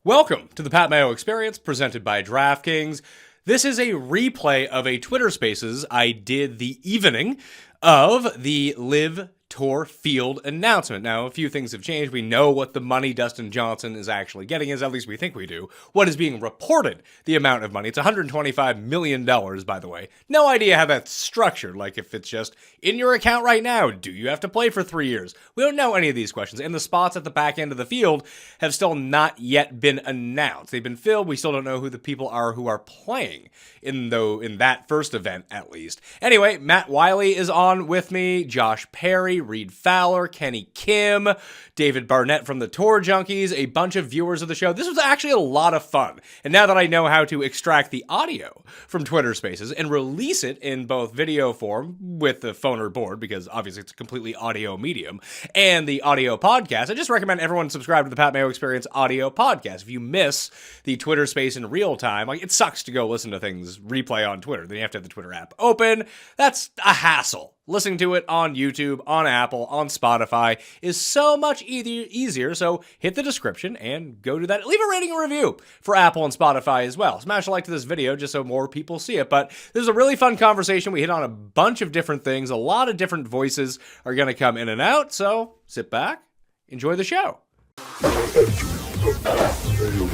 Welcome to the Pat Mayo Experience, presented by DraftKings. This is a replay of a Twitter Spaces I did the evening of the LIV Tour field announcement. Now, a few things have changed. We know what the money Dustin Johnson is actually getting is, at least we think we do. What is being reported, the amount of money. It's $125 million, by the way. No idea how that's structured, like if it's just in your account right now, do you have to play for 3 years? We don't know any of these questions, and the spots at the back end of the field have still not yet been announced. They've been filled. We still don't know who the people are who are playing in that first event, at least. Anyway, Matt Wiley is on with me, Josh Perry, Reed Fowler, Kenny Kim, David Barnett from the Tour Junkies, a bunch of viewers of the show. This was actually a lot of fun. And now that I know how to extract the audio from Twitter Spaces and release it in both video form with the phone or board, because obviously it's a completely audio medium, and the audio podcast, I just recommend everyone subscribe to the Pat Mayo Experience audio podcast. If you miss the Twitter Space in real time, like, it sucks to go listen to things replay on Twitter. Then you have to have the Twitter app open. That's a hassle. Listening to it on YouTube, on Apple, on Spotify is so much easier, so hit the description and go do that. Leave a rating and review for Apple and Spotify as well. Smash a like to this video just so more people see it. But this is a really fun conversation. We hit on a bunch of different things. A lot of different voices are going to come in and out, so sit back, enjoy the show. Mayo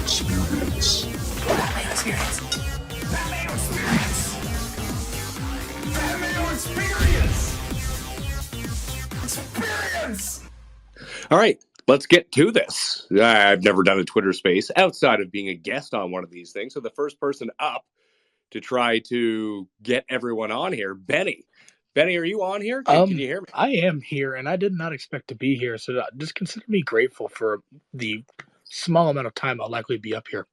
Experience. Mayo Experience. Mayo Experience. Mayo Experience. Experience. All right, let's get to this. I've never done a Twitter Space outside of being a guest on one of these things. So the first person up to try to get everyone on here, Benny. Benny, are you on here? Can you hear me? I am here, and I did not expect to be here, so just consider me grateful for the small amount of time I'll likely be up here.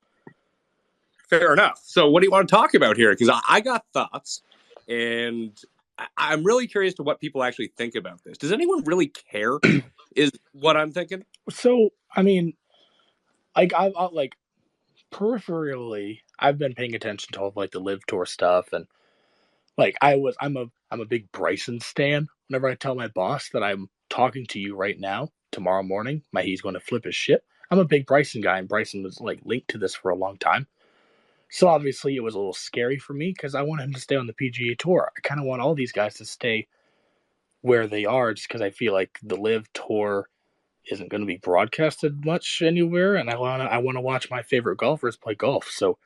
Fair enough. So what do you want to talk about here? Because I got thoughts, and I'm really curious to what people actually think about this. Does anyone really care is what I'm thinking? So, I mean, like, like, peripherally, I've been paying attention to all of, like, the LIV Tour stuff, and like, I'm a big Bryson stan. Whenever I tell my boss that I'm talking to you right now, tomorrow morning, he's going to flip his shit. I'm a big Bryson guy, and Bryson was, like, linked to this for a long time. So obviously it was a little scary for me because I want him to stay on the PGA Tour. I kind of want all these guys to stay where they are just because I feel like the LIV Tour isn't going to be broadcasted much anywhere, and I want to watch my favorite golfers play golf. So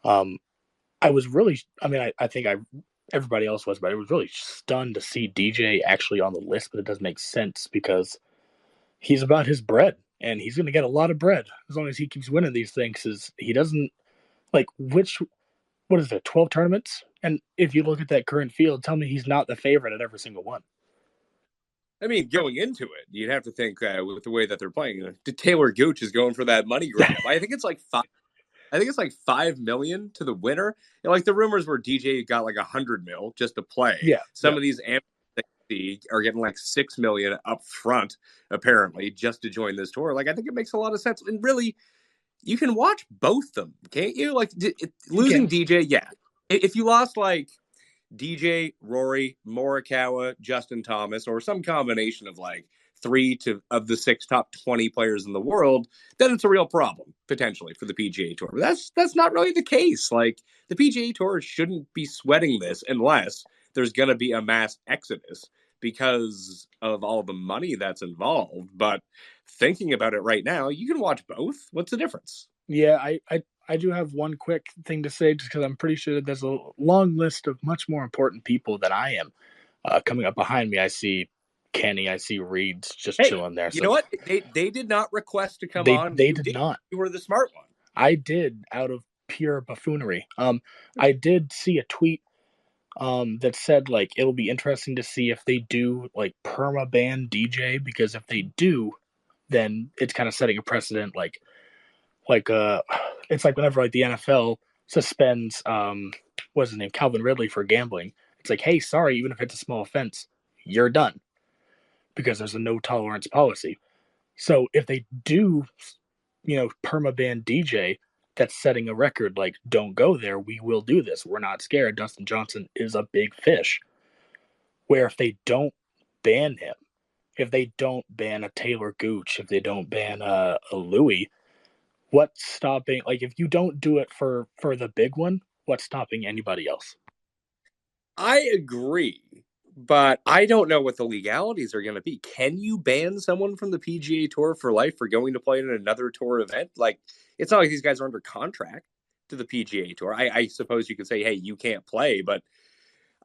I was really, I think everybody else was, but I was really stunned to see DJ actually on the list, but it doesn't make sense because he's about his bread, and he's going to get a lot of bread as long as he keeps winning these things. He doesn't, like, what is it, 12 tournaments? And if you look at that current field, tell me he's not the favorite at every single one. I mean, going into it, you'd have to think with the way that they're playing, Taylor Gooch is going for that money grab. I think it's like $5 million to the winner. You know, like the rumors where DJ got like $100 million just to play. Yeah. Some of these amateurs are getting like $6 million up front, apparently, just to join this tour. Like, I think it makes a lot of sense. And really, you can watch both of them, can't you? Like, losing DJ, yeah. If you lost like DJ, Rory, Morikawa, Justin Thomas, or some combination of like 3 of the 6 top 20 players in the world, then it's a real problem potentially for the PGA Tour. But that's not really the case. Like, the PGA Tour shouldn't be sweating this unless there's going to be a mass exodus because of all the money that's involved. But thinking about it right now, you can watch both. What's the difference? Yeah, I do have one quick thing to say, just because I'm pretty sure that there's a long list of much more important people than I am coming up behind me. I see Kenny, I see Reed's just chilling there. You know what? They did not request to come on. They did not. You were the smart one. I did, out of pure buffoonery. I did see a tweet that said, like, it'll be interesting to see if they do, like, perma-ban DJ, because if they do, then it's kind of setting a precedent, like it's like whenever, like, the NFL suspends what's his name, Calvin Ridley, for gambling. It's like, hey, sorry, even if it's a small offense, you're done, because there's a no tolerance policy. So if they do, perma-ban DJ, that's setting a record, like, don't go there, we will do this, we're not scared, Dustin Johnson is a big fish. Where if they don't ban him, if they don't ban a Taylor Gooch, if they don't ban a Louis, what's stopping? Like, if you don't do it for the big one, what's stopping anybody else? I agree, but I don't know what the legalities are going to be. Can you ban someone from the PGA Tour for life for going to play in another tour event? Like, it's not like these guys are under contract to the PGA Tour. I suppose you could say, hey, you can't play, but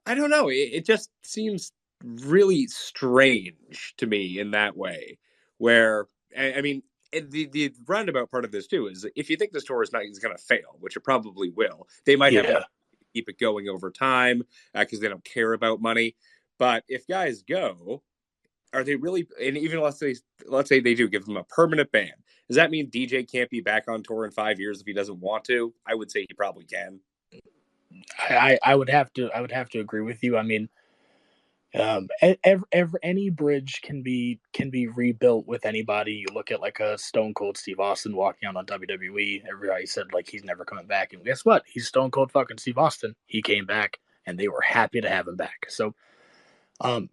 I don't know. It just seems really strange to me in that way. Where I mean, the roundabout part of this too is if you think this tour is going to fail, which it probably will, they might have enough Yeah. to keep it going over time because they don't care about money. But if guys go, are they really? And even let's say they do give them a permanent ban. Does that mean DJ can't be back on tour in 5 years if he doesn't want to? I would say he probably can. I would have to agree with you. I mean, any bridge can be rebuilt with anybody. You look at like a Stone Cold Steve Austin walking out on WWE. Everybody said like he's never coming back, and guess what? He's Stone Cold fucking Steve Austin. He came back, and they were happy to have him back. So,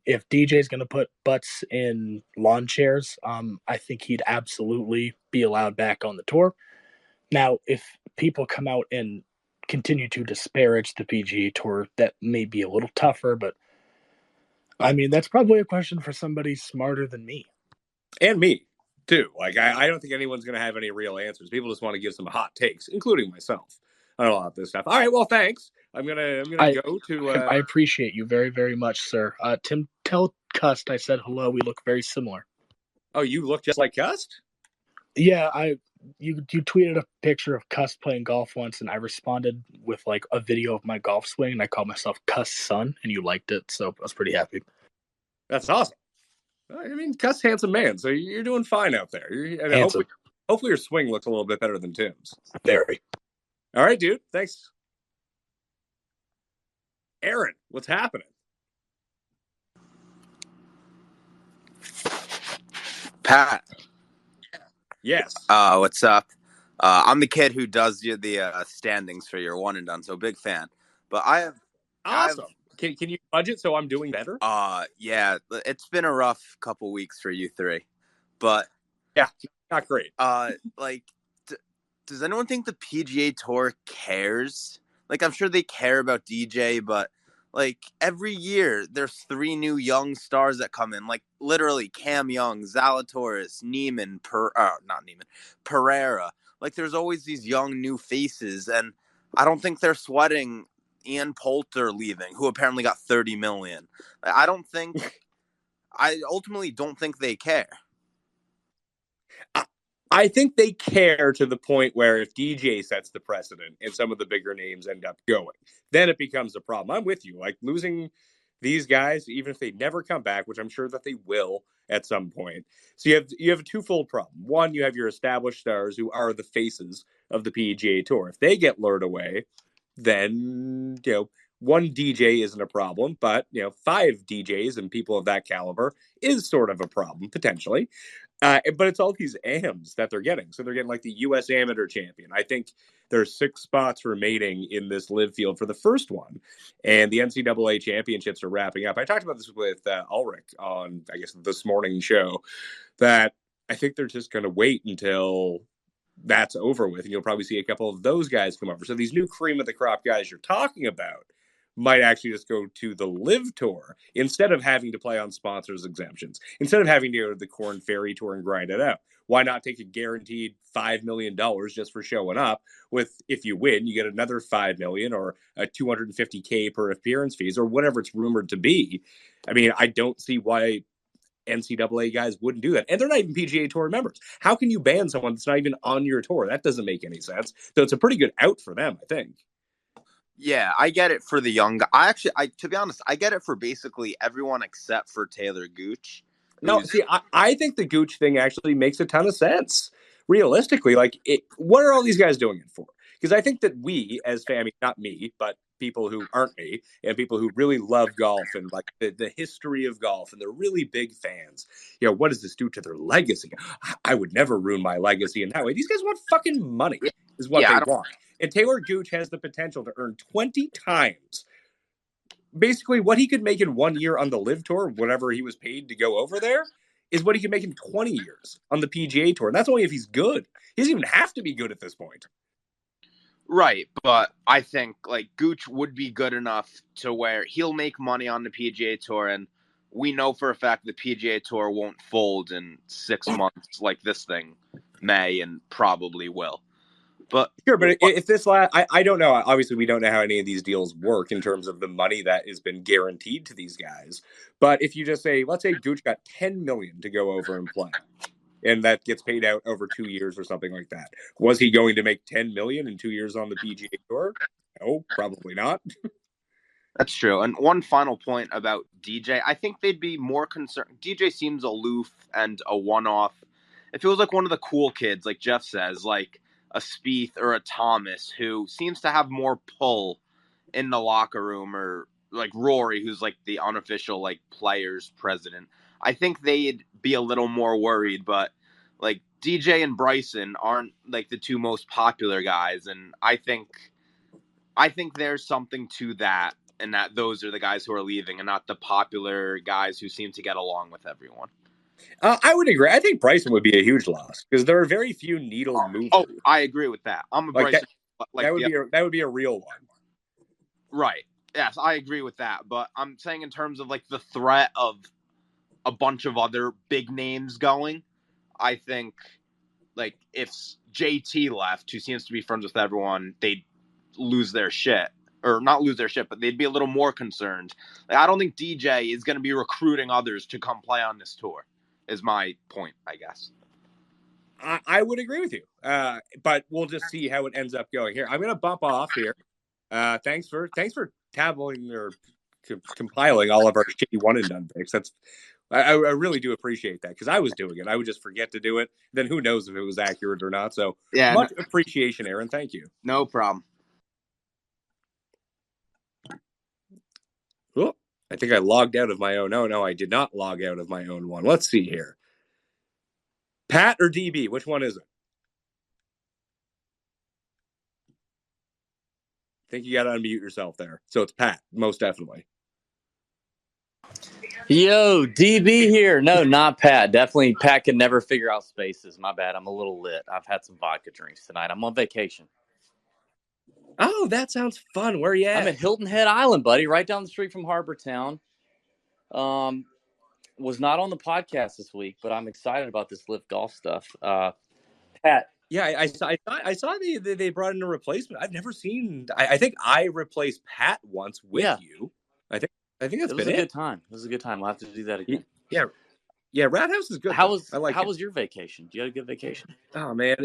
if DJ's gonna put butts in lawn chairs, I think he'd absolutely be allowed back on the tour. Now, if people come out and continue to disparage the PGA Tour, that may be a little tougher, but I mean, that's probably a question for somebody smarter than me. And me too. Like I don't think anyone's going to have any real answers. People just want to give some hot takes, including myself. I don't know about this stuff. All right, well, thanks. I'm gonna go to. I appreciate you very, very much, sir. Tim, tell Cust I said hello. We look very similar. Oh, you look just like Cust? Yeah, you tweeted a picture of Cust playing golf once, and I responded with like a video of my golf swing, and I called myself Cust's son, and you liked it, so I was pretty happy. That's awesome. I mean, Cust's handsome man, so you're doing fine out there. Hopefully your swing looks a little bit better than Tim's. Very. All right, dude. Thanks. Aaron, what's happening? Pat. Yes. What's up? I'm the kid who does the standings for your one and done, so big fan. But Awesome. Can you budget so I'm doing better? Yeah, it's been a rough couple weeks for you three, but yeah, not great. Does anyone think the PGA Tour cares? Like, I'm sure they care about DJ, but like every year there's 3 new young stars that come in, like literally Cam Young, Zalatoris, Pereira. Like, there's always these young new faces, and I don't think they're sweating Ian Poulter leaving, who apparently got $30 million. I ultimately don't think they care. I think they care to the point where if DJ sets the precedent and some of the bigger names end up going, then it becomes a problem. I'm with you. Like, losing these guys, even if they never come back, which I'm sure that they will at some point. So you have a twofold problem. One, you have your established stars who are the faces of the PGA Tour. If they get lured away, then, one DJ isn't a problem, but, 5 DJs and people of that caliber is sort of a problem, potentially. But it's all these AMs that they're getting. So they're getting like the U.S. Amateur Champion. I think there's 6 spots remaining in this LIV field for the first one. And the NCAA championships are wrapping up. I talked about this with Ulrich on, I guess, this morning's show, that I think they're just going to wait until that's over with. And you'll probably see a couple of those guys come over. So these new cream of the crop guys you're talking about might actually just go to the LIV Tour instead of having to play on sponsors exemptions, instead of having to go to the Corn Ferry Tour and grind it out. Why not take a guaranteed $5 million just for showing up with, if you win, you get another $5 million or a $250K per appearance fees or whatever it's rumored to be. I mean, I don't see why NCAA guys wouldn't do that. And they're not even PGA Tour members. How can you ban someone that's not even on your tour? That doesn't make any sense. So it's a pretty good out for them, I think. Yeah, I get it for the young guy. To be honest, I get it for basically everyone except for Taylor Gooch. No, see, I think the Gooch thing actually makes a ton of sense. Realistically, what are all these guys doing it for? Because I think that we, as fans, not me, but people who aren't me and people who really love golf and like the history of golf and they're really big fans, what does this do to their legacy? I would never ruin my legacy in that way. These guys want fucking money is what they want. And Taylor Gooch has the potential to earn 20 times basically what he could make in 1 year on the LIV Tour, whatever he was paid to go over there. is what he can make in 20 years on the PGA Tour. And that's only if he's good. He doesn't even have to be good at this point. Right, but I think like Gooch would be good enough to where he'll make money on the PGA Tour, and we know for a fact the PGA Tour won't fold in 6 months like this thing may and probably will. But sure, but if this I don't know. Obviously, we don't know how any of these deals work in terms of the money that has been guaranteed to these guys. But if you just say, let's say Gooch got $10 million to go over and play, and that gets paid out over 2 years or something like that, was he going to make $10 million in 2 years on the PGA Tour? No, probably not. That's true. And one final point about DJ, I think they'd be more concerned. DJ seems aloof and a one-off. It feels like one of the cool kids, like Jeff says, like a Spieth or a Thomas, who seems to have more pull in the locker room, or like Rory, who's like the unofficial like players president. I think they'd be a little more worried, but like DJ and Bryson aren't like the two most popular guys, and I think there's something to that, and that those are the guys who are leaving and not the popular guys who seem to get along with everyone. I would agree. I think Bryson would be a huge loss because there are very few needle movers. Oh, I agree with that. I'm a like Bryson. that would be a real one. Right. Yes, I agree with that. But I'm saying in terms of like the threat of a bunch of other big names going, I think like if JT left, who seems to be friends with everyone, they'd lose their shit. Or not lose their shit, but they'd be a little more concerned. Like, I don't think DJ is going to be recruiting others to come play on this tour, is my point, I guess. I would agree with you. But we'll just see how it ends up going here. I'm going to bump off here. Thanks for tabling or compiling all of our shitty one and done picks. I really do appreciate that, because I was doing it. I would just forget to do it. Then who knows if it was accurate or not. So much appreciation, Aaron. Thank you. No problem. Oh, I think I logged out of my own. No, I did not log out of my own one. Let's see here. Pat or DB? Which one is it? I think you got to unmute yourself there. So it's Pat, most definitely. Yo, DB here. No, not Pat. Definitely Pat can never figure out spaces. My bad. I'm a little lit. I've had some vodka drinks tonight. I'm on vacation. Oh, that sounds fun. Where are you at? I'm at Hilton Head Island, buddy, right down the street from Harbor Town. Was not on the podcast this week, but I'm excited about this LIV Golf stuff. Pat. Yeah, I saw they brought in a replacement. I've never seen. I think I replaced Pat once with you. I think that's been it. It was a good time. It was a good time. We'll have to do that again. Yeah, Rat House is good. How was your vacation? Do you have a good vacation? Oh man,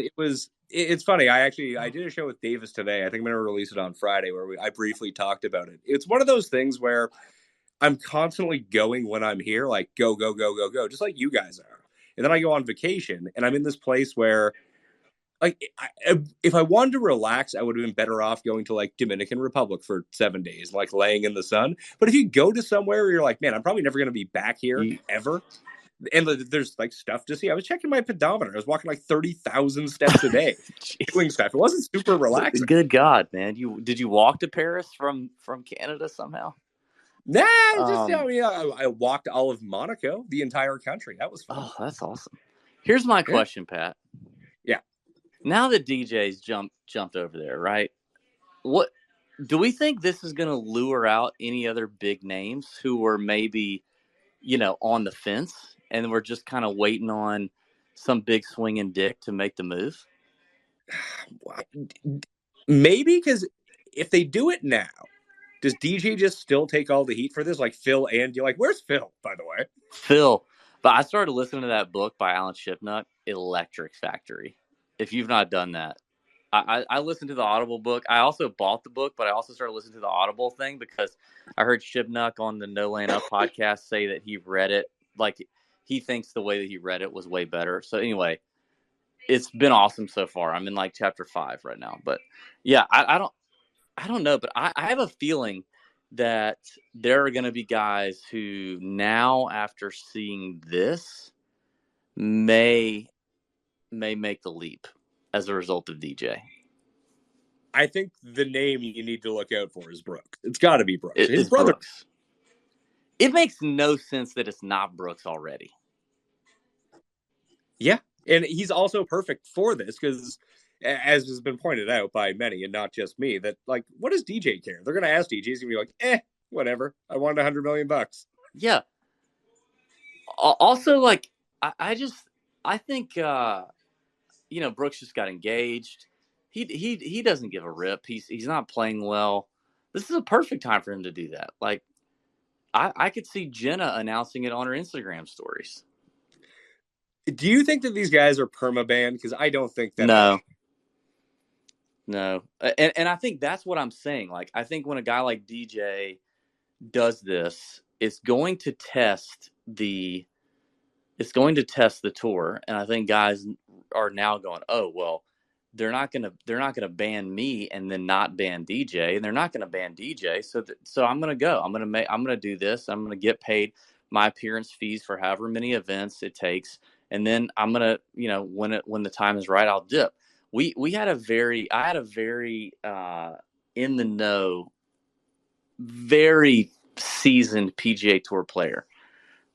it's funny. I did a show with Davis today. I think I'm going to release it on Friday, where I briefly talked about it. It's one of those things where I'm constantly going when I'm here, like go, just like you guys are. And then I go on vacation, and I'm in this place where, like, if I wanted to relax, I would have been better off going to like Dominican Republic for 7 days, like laying in the sun. But if you go to somewhere where you're like, man, I'm probably never going to be back here ever. And there's like stuff to see. I was checking my pedometer. I was walking like 30,000 steps a day doing stuff. It wasn't super relaxing. Good God, man. Did you walk to Paris from Canada somehow? Nah, I walked all of Monaco, the entire country. That was fun. Oh, that's awesome. Here's my question, Pat. Yeah. Now that DJ's jumped over there, right? What do we think this is going to lure out any other big names who were maybe, on the fence, and we're just kind of waiting on some big swinging dick to make the move? Maybe, because if they do it now, does DJ just still take all the heat for this? Like Phil and you, like, where's Phil, by the way? Phil. But I started listening to that book by Alan Shipnuck, Electric Factory. If you've not done that, I listened to the Audible book. I also bought the book, but I also started listening to the Audible thing because I heard Shipnuck on the No Laying Up podcast say that he read it. Like, he thinks the way that he read it was way better. So anyway, it's been awesome so far. I'm in like chapter 5 right now. But yeah, I don't know, but I have a feeling that there are going to be guys who now, after seeing this, may make the leap as a result of DJ. I think the name you need to look out for is Brooks. It's got to be Brooks. His brother. Brooks. It makes no sense that it's not Brooks already. Yeah, and he's also perfect for this because, as has been pointed out by many, and not just me, that like, what does DJ care? They're going to ask DJ. He's going to be like, whatever. I wanted $100 million. Yeah. Also, like, I think Brooks just got engaged. He doesn't give a rip. He's not playing well. This is a perfect time for him to do that. Like, I could see Jenna announcing it on her Instagram stories. Do you think that these guys are perma-banned? Because I don't think that. No. And I think that's what I'm saying. Like, I think when a guy like DJ does this, it's going to test the tour. And I think guys are now going, oh, well, they're not gonna ban me and then not ban DJ, and they're not gonna ban DJ. So I'm gonna go. I'm gonna do this. I'm gonna get paid my appearance fees for however many events it takes, and then I'm gonna, when the time is right, I'll dip. I had a very in the know, very seasoned PGA Tour player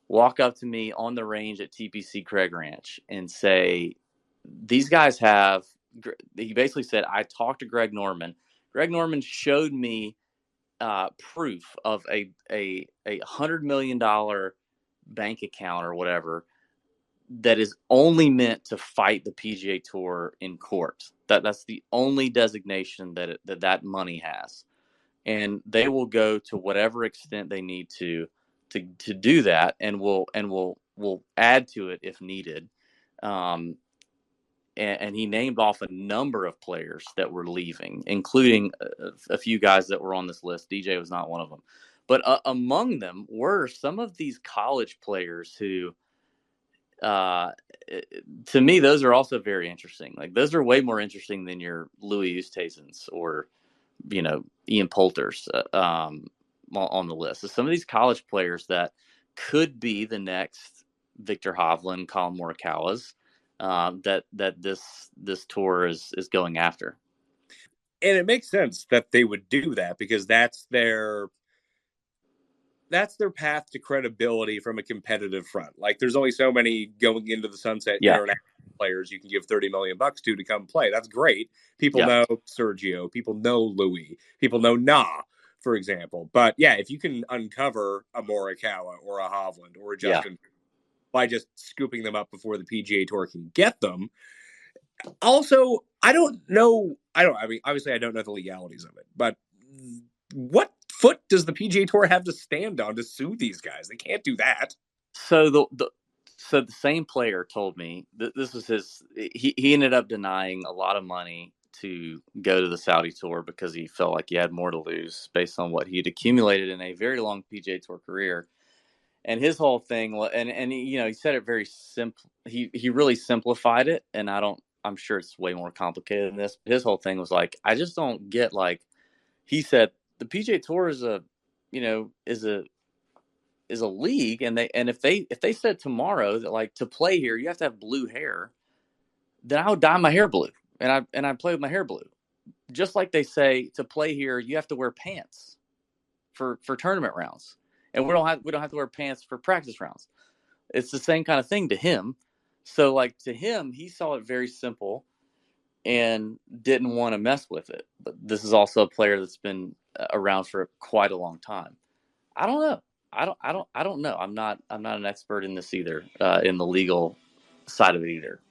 walk up to me on the range at TPC Craig Ranch and say, these guys have. He basically said, I talked to Greg Norman. Greg Norman showed me proof of a $100 million bank account or whatever that is only meant to fight the PGA Tour in court. That's the only designation that money has, and they will go to whatever extent they need to do that, and we'll add to it if needed. And he named off a number of players that were leaving, including a few guys that were on this list. DJ was not one of them. But among them were some of these college players who, to me, those are also very interesting. Like, those are way more interesting than your Louis Oosthuizens or, Ian Poulters on the list. So some of these college players that could be the next Victor Hovland, Colin Morikawa's, that this tour is going after. And it makes sense that they would do that because that's their path to credibility from a competitive front. Like, there's only so many going into the sunset international players you can give $30 million to come play. That's great. People know Sergio, people know Louis, people know for example. But yeah, if you can uncover a Morikawa or a Hovland or a Justin by just scooping them up before the PGA Tour can get them. Also, I mean, obviously I don't know the legalities of it, but what foot does the PGA Tour have to stand on to sue these guys? They can't do that. So the same player told me that this was he ended up denying a lot of money to go to the Saudi Tour because he felt like he had more to lose based on what he'd accumulated in a very long PGA Tour career. And his whole thing, and he said it very simple. He really simplified it, and I'm sure it's way more complicated than this. But his whole thing was like, I just don't get, like, he said the PGA Tour is a league, and if they said tomorrow that, like, to play here you have to have blue hair, then I would dye my hair blue, and I play with my hair blue. Just like they say to play here you have to wear pants for tournament rounds. And we don't have to wear pants for practice rounds. It's the same kind of thing to him. So, like, to him, he saw it very simple and didn't want to mess with it. But this is also a player that's been around for quite a long time. I don't know. I don't know. I'm not an expert in this either, in the legal side of it either.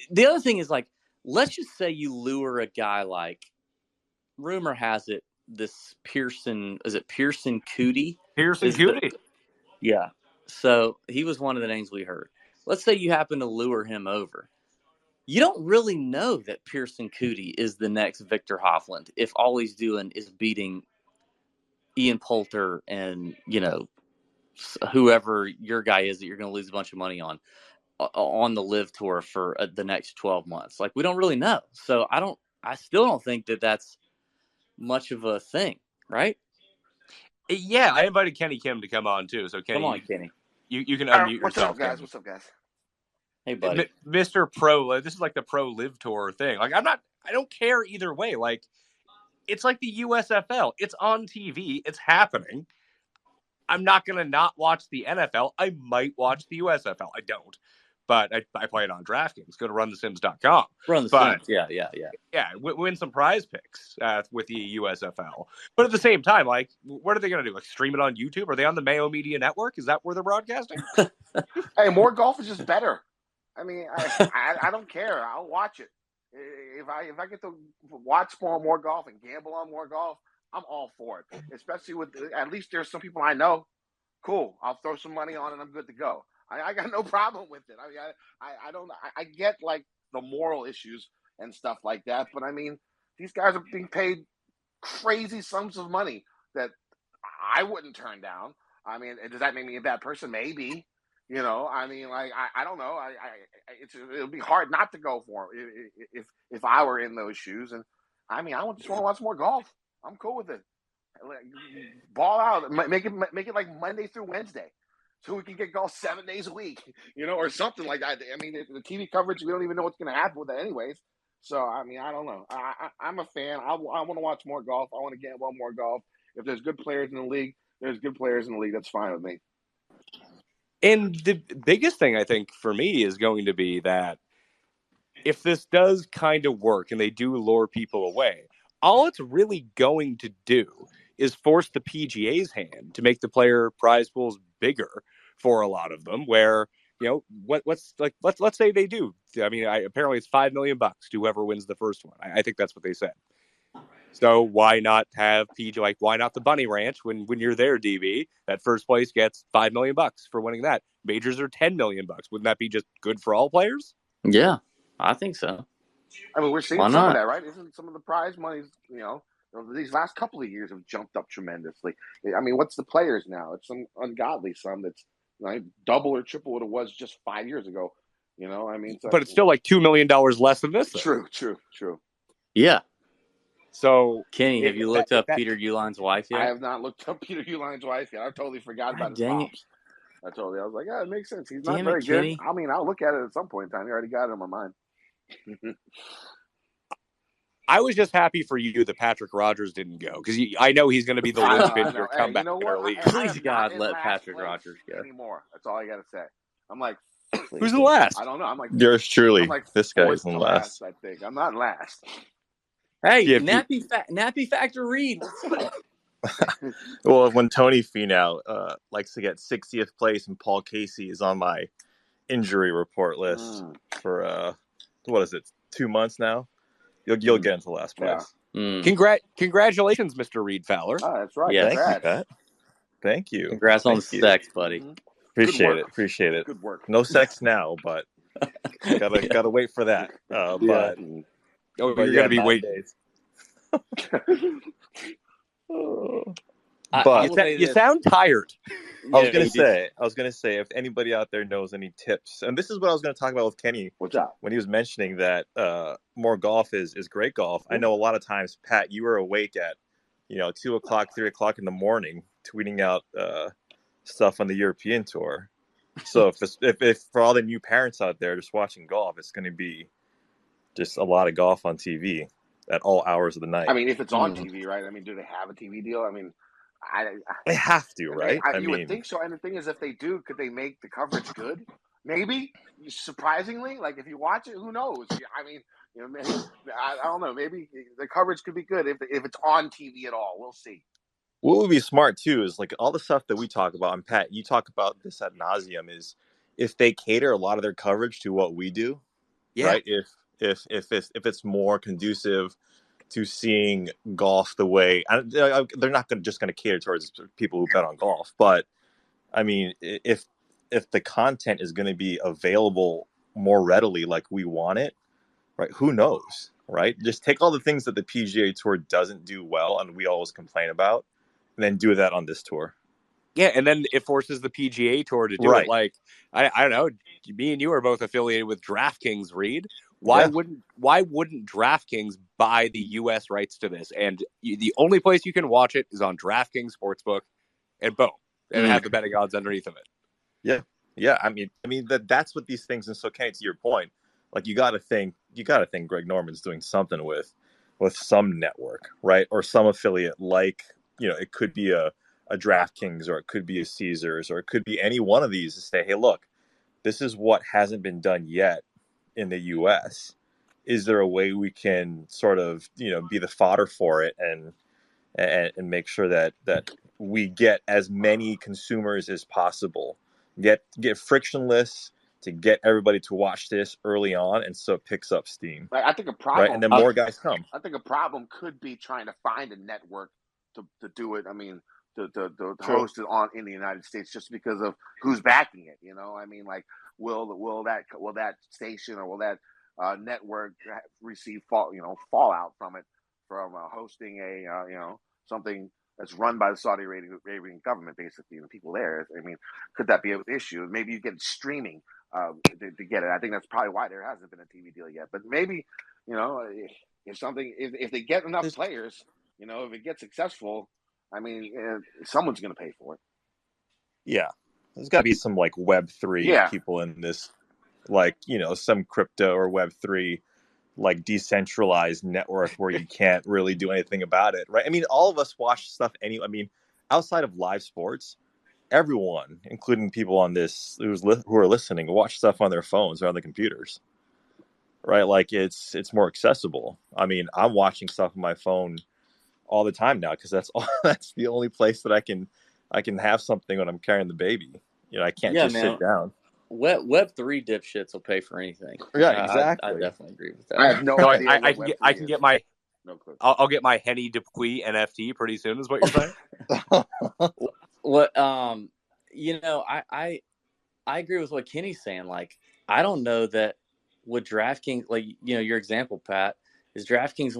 The other thing is, like, let's just say you lure a guy like, rumor has it, this Pearson Coody? Pearson Coody. Yeah. So he was one of the names we heard. Let's say you happen to lure him over. You don't really know that Pearson Coody is the next Victor Hovland if all he's doing is beating Ian Poulter and, whoever your guy is that you're going to lose a bunch of money on the LIV Tour for the next 12 months. Like, we don't really know. So I still don't think that that's much of a thing, right? Yeah, I invited Kenny Kim to come on too. So Kenny, come on, Kenny, you can unmute what's yourself. What's up, guys? Hey, buddy. Mr. Pro. This is like the Pro LIV Tour thing. Like, I don't care either way. Like, it's like the USFL. It's on TV. It's happening. I'm not gonna not watch the NFL. I might watch the USFL. I don't. but I play it on DraftKings. Go to runthesims.com. Run the But Sims. Yeah. yeah, win some prize picks with the USFL. But at the same time, like, what are they going to do? Like, stream it on YouTube? Are they on the Mayo Media Network? Is that where they're broadcasting? Hey, more golf is just better. I mean, I don't care. I'll watch it. If I get to watch more golf and gamble on more golf, I'm all for it. Especially with, at least there's some people I know. Cool. I'll throw some money on and I'm good to go. I got no problem with it. I mean, I get like the moral issues and stuff like that, but I mean, these guys are being paid crazy sums of money that I wouldn't turn down. I mean, does that make me a bad person? Maybe. You know, I mean, like, I don't know. It'll be hard not to go for it if I were in those shoes. And I mean, I just want to watch more golf. I'm cool with it. Ball out, make it like Monday through Wednesday, so we can get golf 7 days a week, you know, or something like that. I mean, the TV coverage, we don't even know what's going to happen with that, anyways. So I mean, I don't know. I'm a fan. I want to watch more golf. I want to get more golf. If there's good players in the league, there's good players in the league. That's fine with me. And the biggest thing I think for me is going to be that if this does kind of work and they do lure people away, all it's really going to do is force the PGA's hand to make the player prize pools bigger for a lot of them, where, you know, let's say they do. I mean, apparently it's $5 million to whoever wins the first one. I think that's what they said. So why not have PGA, like, why not the Bunny Ranch when you're there, DB? That first place gets $5 million for winning that. Majors are $10 million. Wouldn't that be just good for all players? Yeah, I think so. I mean, we're seeing Why some not? of that, right? Isn't some of the prize monies, you know, these last couple of years have jumped up tremendously. I mean, what's the players now? It's some ungodly sum that's like double or triple what it was just 5 years ago. You know, I mean, but it's still like $2 million less than this. True. Yeah. So, Kenny, have you looked up Peter Uline's wife yet? I have not looked up Peter Uline's wife yet. I totally forgot about his dang pops. I was like, yeah, it makes sense. He's Damn not it, very good. Kenny. I mean, I'll look at it at some point in time. I already got it on my mind. I was just happy for you that Patrick Rogers didn't go, because I know he's going to be the linchpin for your comeback in our league. Please, God, let Patrick Rogers go anymore. That's all I got to say. I'm like, who's the last? I don't know. I'm like, Yours truly. I'm like This guy's fourth in to last. I think I'm not last. Hey, Yeah, Nappy Factor Reed. Well, when Tony Finau likes to get 60th place and Paul Casey is on my injury report list for what is it, 2 months now, you'll get into last place. Yeah. Congratulations, Mr. Reed Fowler. Oh, that's right. Yes. Thank you, Pat. Thank you. Congrats on the Thank you. sex, buddy. Appreciate it. Good work. No sex now, but gotta wait for that. But You're yeah, going to be 9 waiting. days. I But will say You this. sound tired. I was Yeah, gonna say, if anybody out there knows any tips, and this is what I was gonna talk about with Kenny What's up? when he was mentioning that more golf is great golf. I know a lot of times, Pat, you were awake at 2 o'clock, 3 o'clock in the morning, tweeting out stuff on the European tour. So if for all the new parents out there just watching golf, it's going to be just a lot of golf on TV at all hours of the night. I mean, if it's on TV, right? I mean, do they have a TV deal? I mean, they have to, right? You would think so. And the thing is, if they do, could they make the coverage good? Maybe. Surprisingly, like if you watch it, who knows? I mean, maybe, I don't know. Maybe the coverage could be good if it's on TV at all. We'll see. What would be smart too is like all the stuff that we talk about, and Pat, you talk about this ad nauseum, is if they cater a lot of their coverage to what we do, right? If it's more conducive to seeing golf the way they're not just going to cater towards people who bet on golf, but I mean, if the content is going to be available more readily, like we want it, right? Who knows, right? Just take all the things that the PGA Tour doesn't do well, and we always complain about, and then do that on this tour. Yeah, and then it forces the PGA Tour to do it. Like, I don't know, me and you are both affiliated with DraftKings, Reed. Why wouldn't DraftKings buy the U.S. rights to this? And the only place you can watch it is on DraftKings Sportsbook, and boom, and have the betting odds underneath of it. Yeah. I mean that's what these things. And so, Kenny, to your point, like you got to think Greg Norman's doing something with some network, right, or some affiliate. Like, it could be a DraftKings, or it could be a Caesars, or it could be any one of these to say, hey, look, this is what hasn't been done yet in the U.S. Is there a way we can sort of, be the fodder for it and make sure that we get as many consumers as possible, get frictionless to get everybody to watch this early on, and so it picks up steam. I think a problem, right? And then more guys come. I think a problem could be trying to find a network to do it. I mean, to host it in the United States, just because of who's backing it. I mean, like, will that station or will that network receive fallout from it, from hosting a something that's run by the Saudi Arabian government, basically, and the people there. I mean, could that be an issue? Maybe you get streaming to get it. I think that's probably why there hasn't been a TV deal yet. But maybe, if they get enough players, if it gets successful, I mean, someone's going to pay for it. Yeah, there's got to be some like Web3 people in this, like, some crypto or Web3 like decentralized network where you can't really do anything about it, right? I mean, all of us watch stuff anyway. I mean, outside of live sports, everyone, including people on this who are listening, watch stuff on their phones or on the computers, right? Like it's more accessible. I mean, I'm watching stuff on my phone all the time now because that's the only place that I can have something when I'm carrying the baby. I can't sit down. Web3 dipshits will pay for anything. Yeah, exactly. I definitely agree with that. I have no idea. I can get my no clue. I'll get my Henny Dupuis NFT pretty soon. Is what you're saying? What I agree with what Kenny's saying. Like, I don't know that with DraftKings, like, your example, Pat, is DraftKings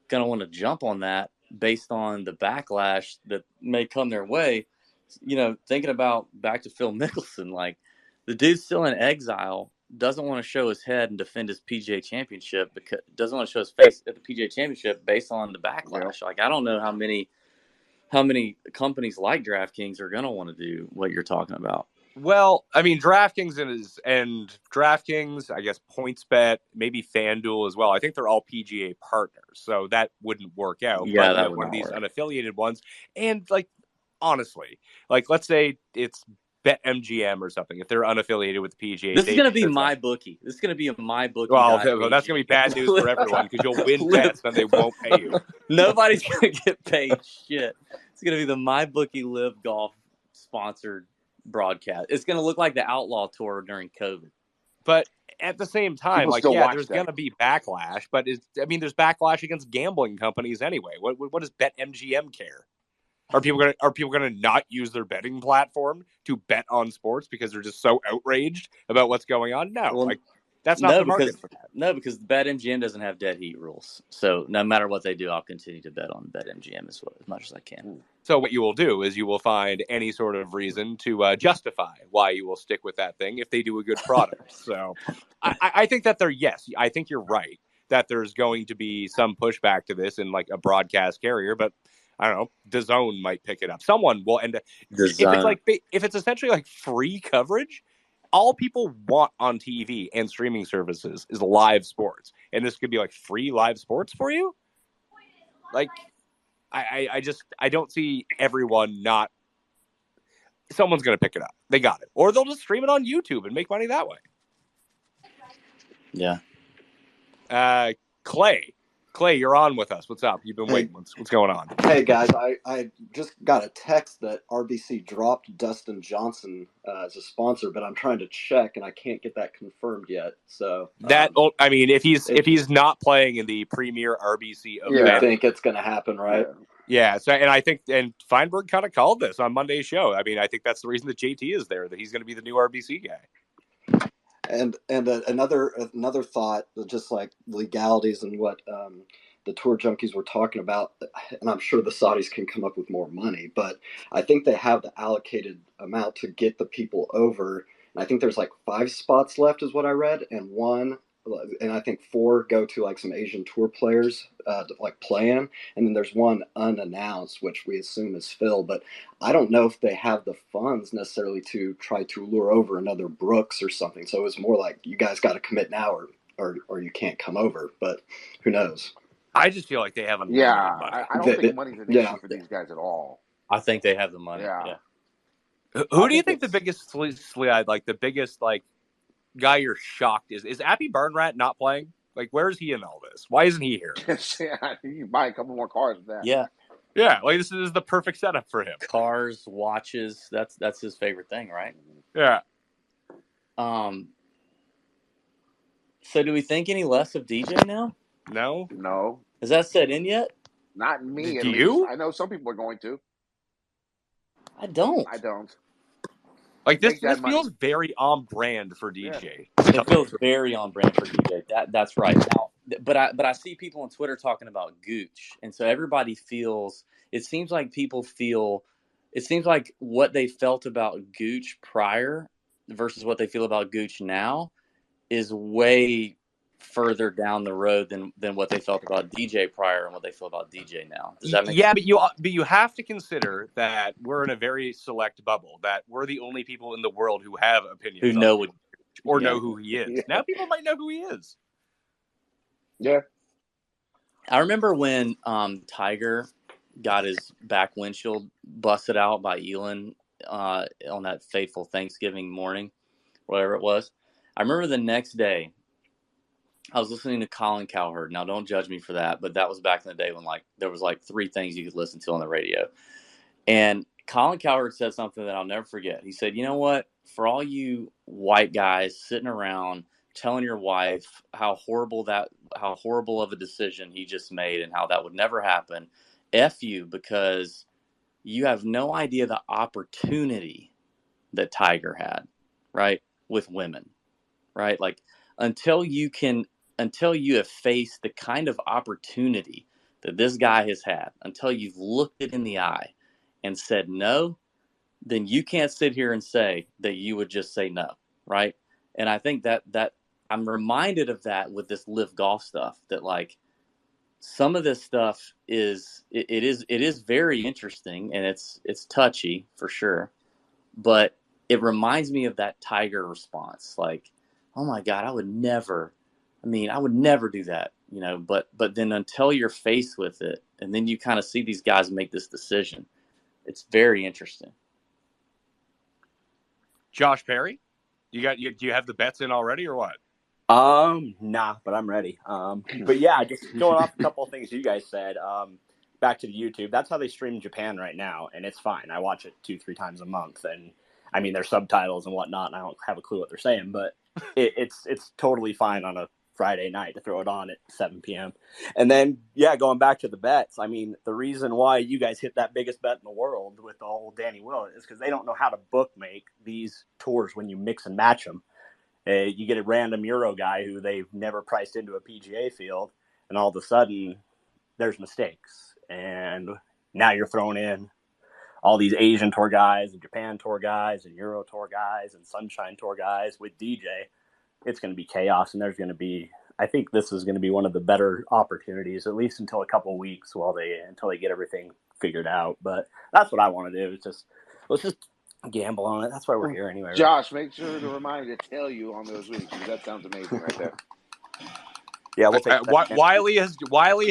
gonna want to jump on that based on the backlash that may come their way. Thinking about back to Phil Mickelson, like, the dude's still in exile, doesn't want to show his head and defend his PGA Championship, because doesn't want to show his face at the PGA Championship based on the backlash. Yeah. Like, I don't know how many companies like DraftKings are going to want to do what you're talking about. Well, I mean, DraftKings and DraftKings, I guess PointsBet, maybe FanDuel as well. I think they're all PGA partners, so that wouldn't work out. Yeah, but that would one of these work. Unaffiliated ones, and like, honestly, like, let's say it's BetMGM or something. If they're unaffiliated with the PGA, this is going to be my bookie. This is going to be a my bookie. Well, that's going to be bad news for everyone because you'll win bets and they won't pay you. Nobody's going to get paid shit. It's going to be the My Bookie LIV Golf sponsored broadcast. It's going to look like the Outlaw Tour during COVID. But at the same time, there's going to be backlash. But there's backlash against gambling companies anyway. What does BetMGM care? Are people going to not use their betting platform to bet on sports because they're just so outraged about what's going on? No, well, that's not the market for that. No, because BetMGM doesn't have dead heat rules. So no matter what they do, I'll continue to bet on BetMGM as much as I can. So what you will do is you will find any sort of reason to justify why you will stick with that thing if they do a good product. So I think that I think you're right that there's going to be some pushback to this in like a broadcast carrier, but I don't know, DAZN might pick it up. Someone will end up. If it's essentially like free coverage, all people want on TV and streaming services is live sports, and this could be like free live sports for you. Like, I don't see everyone not. Someone's going to pick it up. They got it, or they'll just stream it on YouTube and make money that way. Yeah. Clay, you're on with us. What's up? You've been waiting. What's going on? Hey, guys. I just got a text that RBC dropped Dustin Johnson as a sponsor, but I'm trying to check, and I can't get that confirmed yet. So if he's not playing in the premier RBC event, I think it's going to happen, right? Yeah. So, and I think, and Feinberg kind of called this on Monday's show. I mean, I think that's the reason that JT is there, that he's going to be the new RBC guy. And another thought, just like legalities and what the tour junkies were talking about, and I'm sure the Saudis can come up with more money, but I think they have the allocated amount to get the people over. And I think there's like 5 spots left is what I read, and I think 4 go to like some Asian tour players to like play in, and then there's 1 unannounced, which we assume is Phil. But I don't know if they have the funds necessarily to try to lure over another Brooks or something. So it was more like, you guys got to commit now, or you can't come over. But who knows? I just feel like they haven't. Yeah, I don't think money's an issue for these guys at all. I think they have the money. Yeah. Who do you think the biggest guy you're shocked is Appy Burnrat not playing? Like, where is he in all this? Why isn't he here? You can buy a couple more cars with that. Yeah, Yeah, like this is the perfect setup for him. cars, watches. That's his favorite thing, right? Yeah. So do we think any less of DJ now? No. No, Has that set in yet? not me. At Do least you? I know some people are going to. I don't. I don't. Like this Make that money. feels very on brand for DJ. It feels very on brand for DJ. That's right. Now, but I see people on Twitter talking about Gooch, and so everybody feels. It seems like people feel. It seems like what they felt about Gooch prior versus what they feel about Gooch now is way further down the road than what they felt about DJ prior and what they feel about DJ now. Does that make sense? But you have to consider that we're in a very select bubble. That we're the only people in the world who have opinions Who on know Gooch what- or yeah. know who he is. Yeah. Now people might know who he is. Yeah. I remember when Tiger got his back windshield busted out by Elon on that fateful Thanksgiving morning, whatever it was. I remember the next day I was listening to Colin Cowherd. Now, don't judge me for that, but that was back in the day when there was 3 things you could listen to on the radio. And Colin Cowherd said something that I'll never forget. He said, "You know what? For all you white guys sitting around telling your wife how horrible of a decision he just made and how that would never happen, F you, because you have no idea the opportunity that Tiger had, right, with women, right? Like until you have faced the kind of opportunity that this guy has had, until you've looked it in the eye and said no, then you can't sit here and say that you would just say no, right?" And I think that I'm reminded of that with this LIV Golf stuff, that some of this stuff is very interesting and it's touchy for sure, but it reminds me of that Tiger response, like, oh my God, I would never do that, but then until you're faced with it and then you kind of see these guys make this decision, it's very interesting. Josh Perry, do you have the bets in already or what? Nah, but I'm ready. But yeah, just going off a couple of things you guys said, back to the YouTube, that's how they stream Japan right now, and it's fine. I watch it 2-3 times a month, and I mean, there's subtitles and whatnot, and I don't have a clue what they're saying, but it's totally fine on a Friday night to throw it on at 7 p.m. And then, yeah, going back to the bets, I mean, the reason why you guys hit that biggest bet in the world with the whole Danny Willett is because they don't know how to bookmake these tours when you mix and match them. You get a random Euro guy who they've never priced into a PGA field, and all of a sudden there's mistakes. And now you're throwing in all these Asian tour guys and Japan tour guys and Euro tour guys and Sunshine tour guys with DJ. It's going to be chaos, and I think this is going to be one of the better opportunities, at least until a couple of weeks until they get everything figured out. But that's what I want to do. Let's just gamble on it. That's why we're here anyway. Right? Josh, make sure to remind me to tell you on those weeks, because that sounds amazing right there. Yeah, we'll take that. Wiley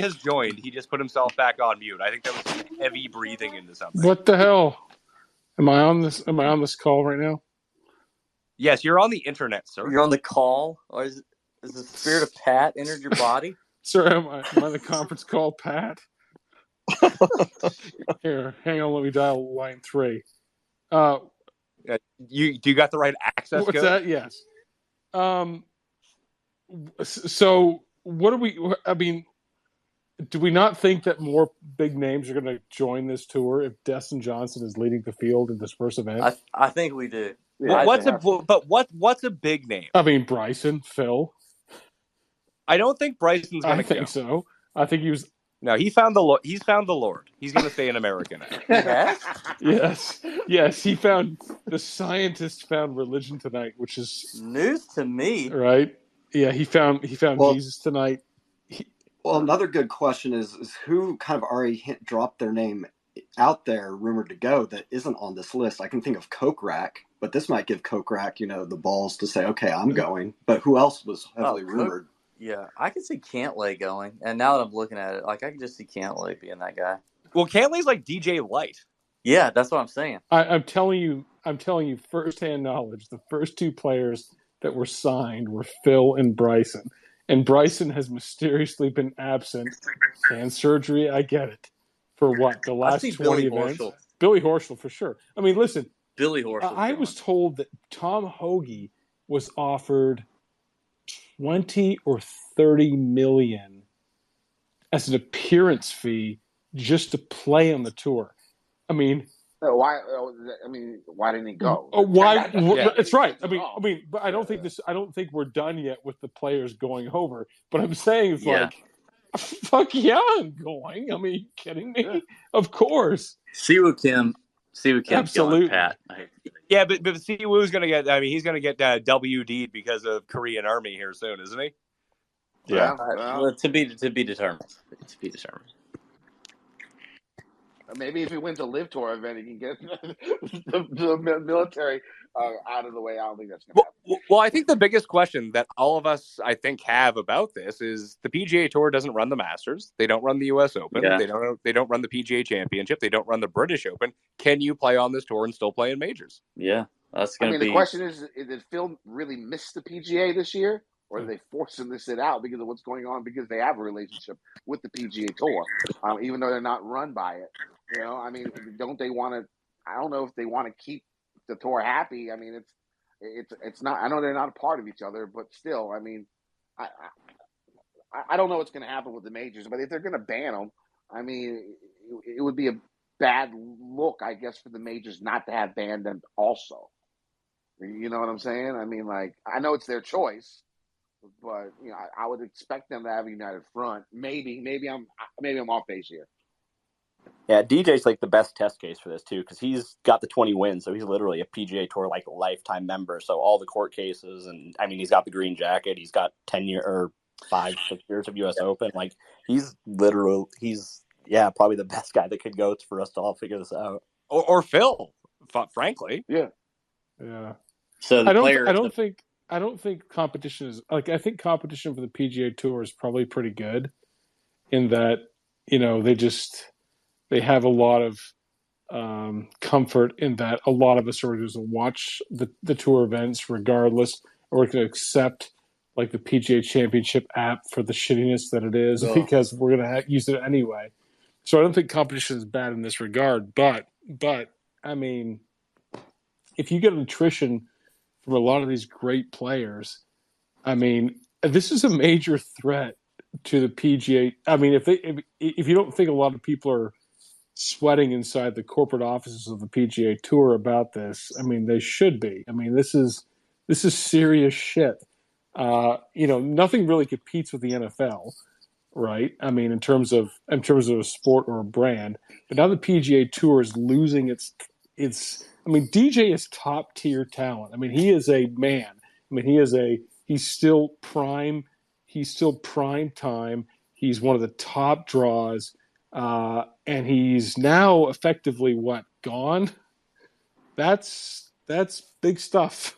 has joined. He just put himself back on mute. I think that was some heavy breathing into something. What the hell? Am I on this call right now? Yes, you're on the internet, sir. You're on the call, or is the spirit of Pat entered your body? Sorry, am I on the conference call, Pat? Here, hang on. Let me dial line 3. You got the right access What's code? that? Yes. So what do we? I mean, do we not think that more big names are going to join this tour if Dustin Johnson is leading the field in this first event? I think we do. Yeah, what's a big name? I mean, Bryson, Phil. I don't think Bryson's going to go. I think so. I think he was. No, he's found the Lord. He's going to stay in America now. Yes. He found the scientist found religion tonight, which is news to me. Right? Yeah, he found Jesus tonight. Well, another good question is who kind of already dropped their name out there, rumored to go, that isn't on this list. I can think of Kokrak, but this might give Kokrak, the balls to say, okay, I'm going. But who else was heavily rumored? Yeah, I can see Cantlay going. And now that I'm looking at it, I can just see Cantlay being that guy. Well, Cantlay's like DJ Light. Yeah, that's what I'm saying. I'm telling you firsthand knowledge. The first 2 players that were signed were Phil and Bryson. And Bryson has mysteriously been absent. Hand surgery, I get it. For what? The last see 20 Billy events? Horschel. Billy Horschel, for sure. I mean, listen, Billy Horschel. I was told that Tom Hoagie was offered 20 or 30 million as an appearance fee just to play on the tour. I mean, Why? I mean, why didn't he go? why? Yeah. It's right. I mean, but I don't think this. I don't think we're done yet with the players going over. But I'm saying it's like, fuck yeah, I'm going. I mean, are you kidding me? Yeah. Of course. Siwoo Kim's absolutely going, Pat. Yeah, but Siwoo's going to get. I mean, he's going to get WD'd because of Korean Army here soon, isn't he? Yeah. Well, to be determined. To be determined. Maybe if he wins a LIV Tour event, he can get the military out of the way. I don't think that's going to happen. Well, I think the biggest question that all of us, I think, have about this is the PGA Tour doesn't run the Masters. They don't run the U.S. Open. Yeah. They don't run the PGA Championship. They don't run the British Open. Can you play on this tour and still play in majors? Yeah, that's going to be. The question is, did Phil really miss the PGA this year? Or did they force him to sit out because of what's going on? Because they have a relationship with the PGA Tour, even though they're not run by it. You know, I mean, don't they want to? I don't know if they want to keep the tour happy. I mean, it's not. I know they're not a part of each other, but still, I mean, I don't know what's going to happen with the majors. But if they're going to ban them, I mean, it would be a bad look, I guess, for the majors not to have banned them also. You know what I'm saying? I mean, like, I know it's their choice. But you know, I would expect them to have a united front. Maybe I'm off base here. Yeah, DJ's like the best test case for this too, because he's got the 20 wins, so he's literally a PGA Tour like lifetime member. So all the court cases, and I mean, he's got the green jacket. He's got 5-6 years of U.S. Open. Like he's probably the best guy that could go for us to all figure this out. Or Phil, frankly. Yeah. So I don't think competition is like. I think competition for the PGA Tour is probably pretty good, in that they have a lot of comfort in that a lot of us are going to watch the tour events regardless, or we're going to accept like the PGA Championship app for the shittiness that it is because we're going to use it anyway. So I don't think competition is bad in this regard, but I mean, if you get an attrition from a lot of these great players, I mean, this is a major threat to the PGA. I mean, if you don't think a lot of people are sweating inside the corporate offices of the PGA Tour about this, I mean, they should be. I mean, this is serious shit. Nothing really competes with the NFL, right? I mean, in terms of a sport or a brand. But now the PGA Tour is losing its. I mean, DJ is top tier talent. I mean, he is a man. I mean, he's still prime. He's still prime time. He's one of the top draws, and he's now effectively gone. That's big stuff.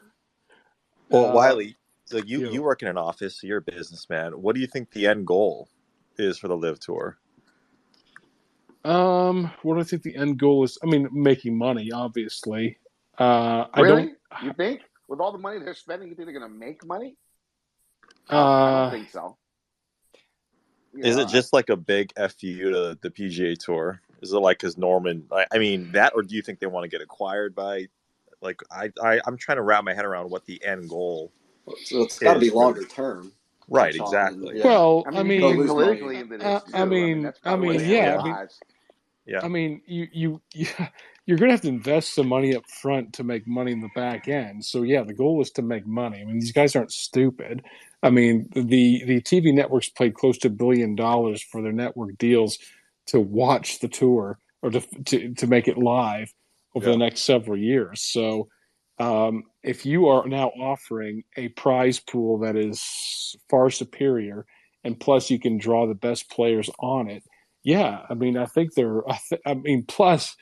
Well, Wiley, like you work in an office, so you're a businessman. What do you think the end goal is for the LIV Tour? What do I think the end goal is? I mean, making money, obviously. Really? You think with all the money they're spending, you think they're going to make money? I don't think so. Is it just like a big FU to the PGA Tour? Is it like because Norman? I mean that, or do you think they want to get acquired by? Like I'm trying to wrap my head around what the end goal. So it's got to be longer term. Right, exactly. Yeah. Well, I mean, politically into this too. I mean, you're going to have to invest some money up front to make money in the back end. So yeah, the goal is to make money. I mean, these guys aren't stupid. I mean, the TV networks paid close to $1 billion for their network deals to watch the tour or to make it live over the next several years. So if you are now offering a prize pool that is far superior, and plus you can draw the best players on it, yeah, I mean, I think plus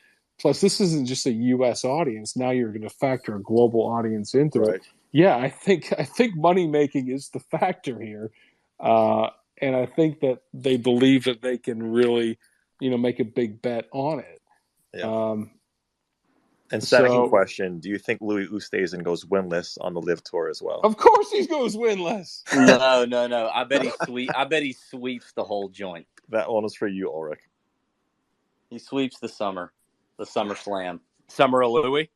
this isn't just a U.S. audience. Now you're going to factor a global audience into it. Yeah, I think money making is the factor here, and I think that they believe that they can really, make a big bet on it. Yeah. And second So- question: do you think Louis Oosthuizen goes winless on the LIV Tour as well? Of course, he goes winless. No. I bet he sweeps the whole joint. That one is for you, Ulrich. He sweeps the summer slam. Summer of Louis.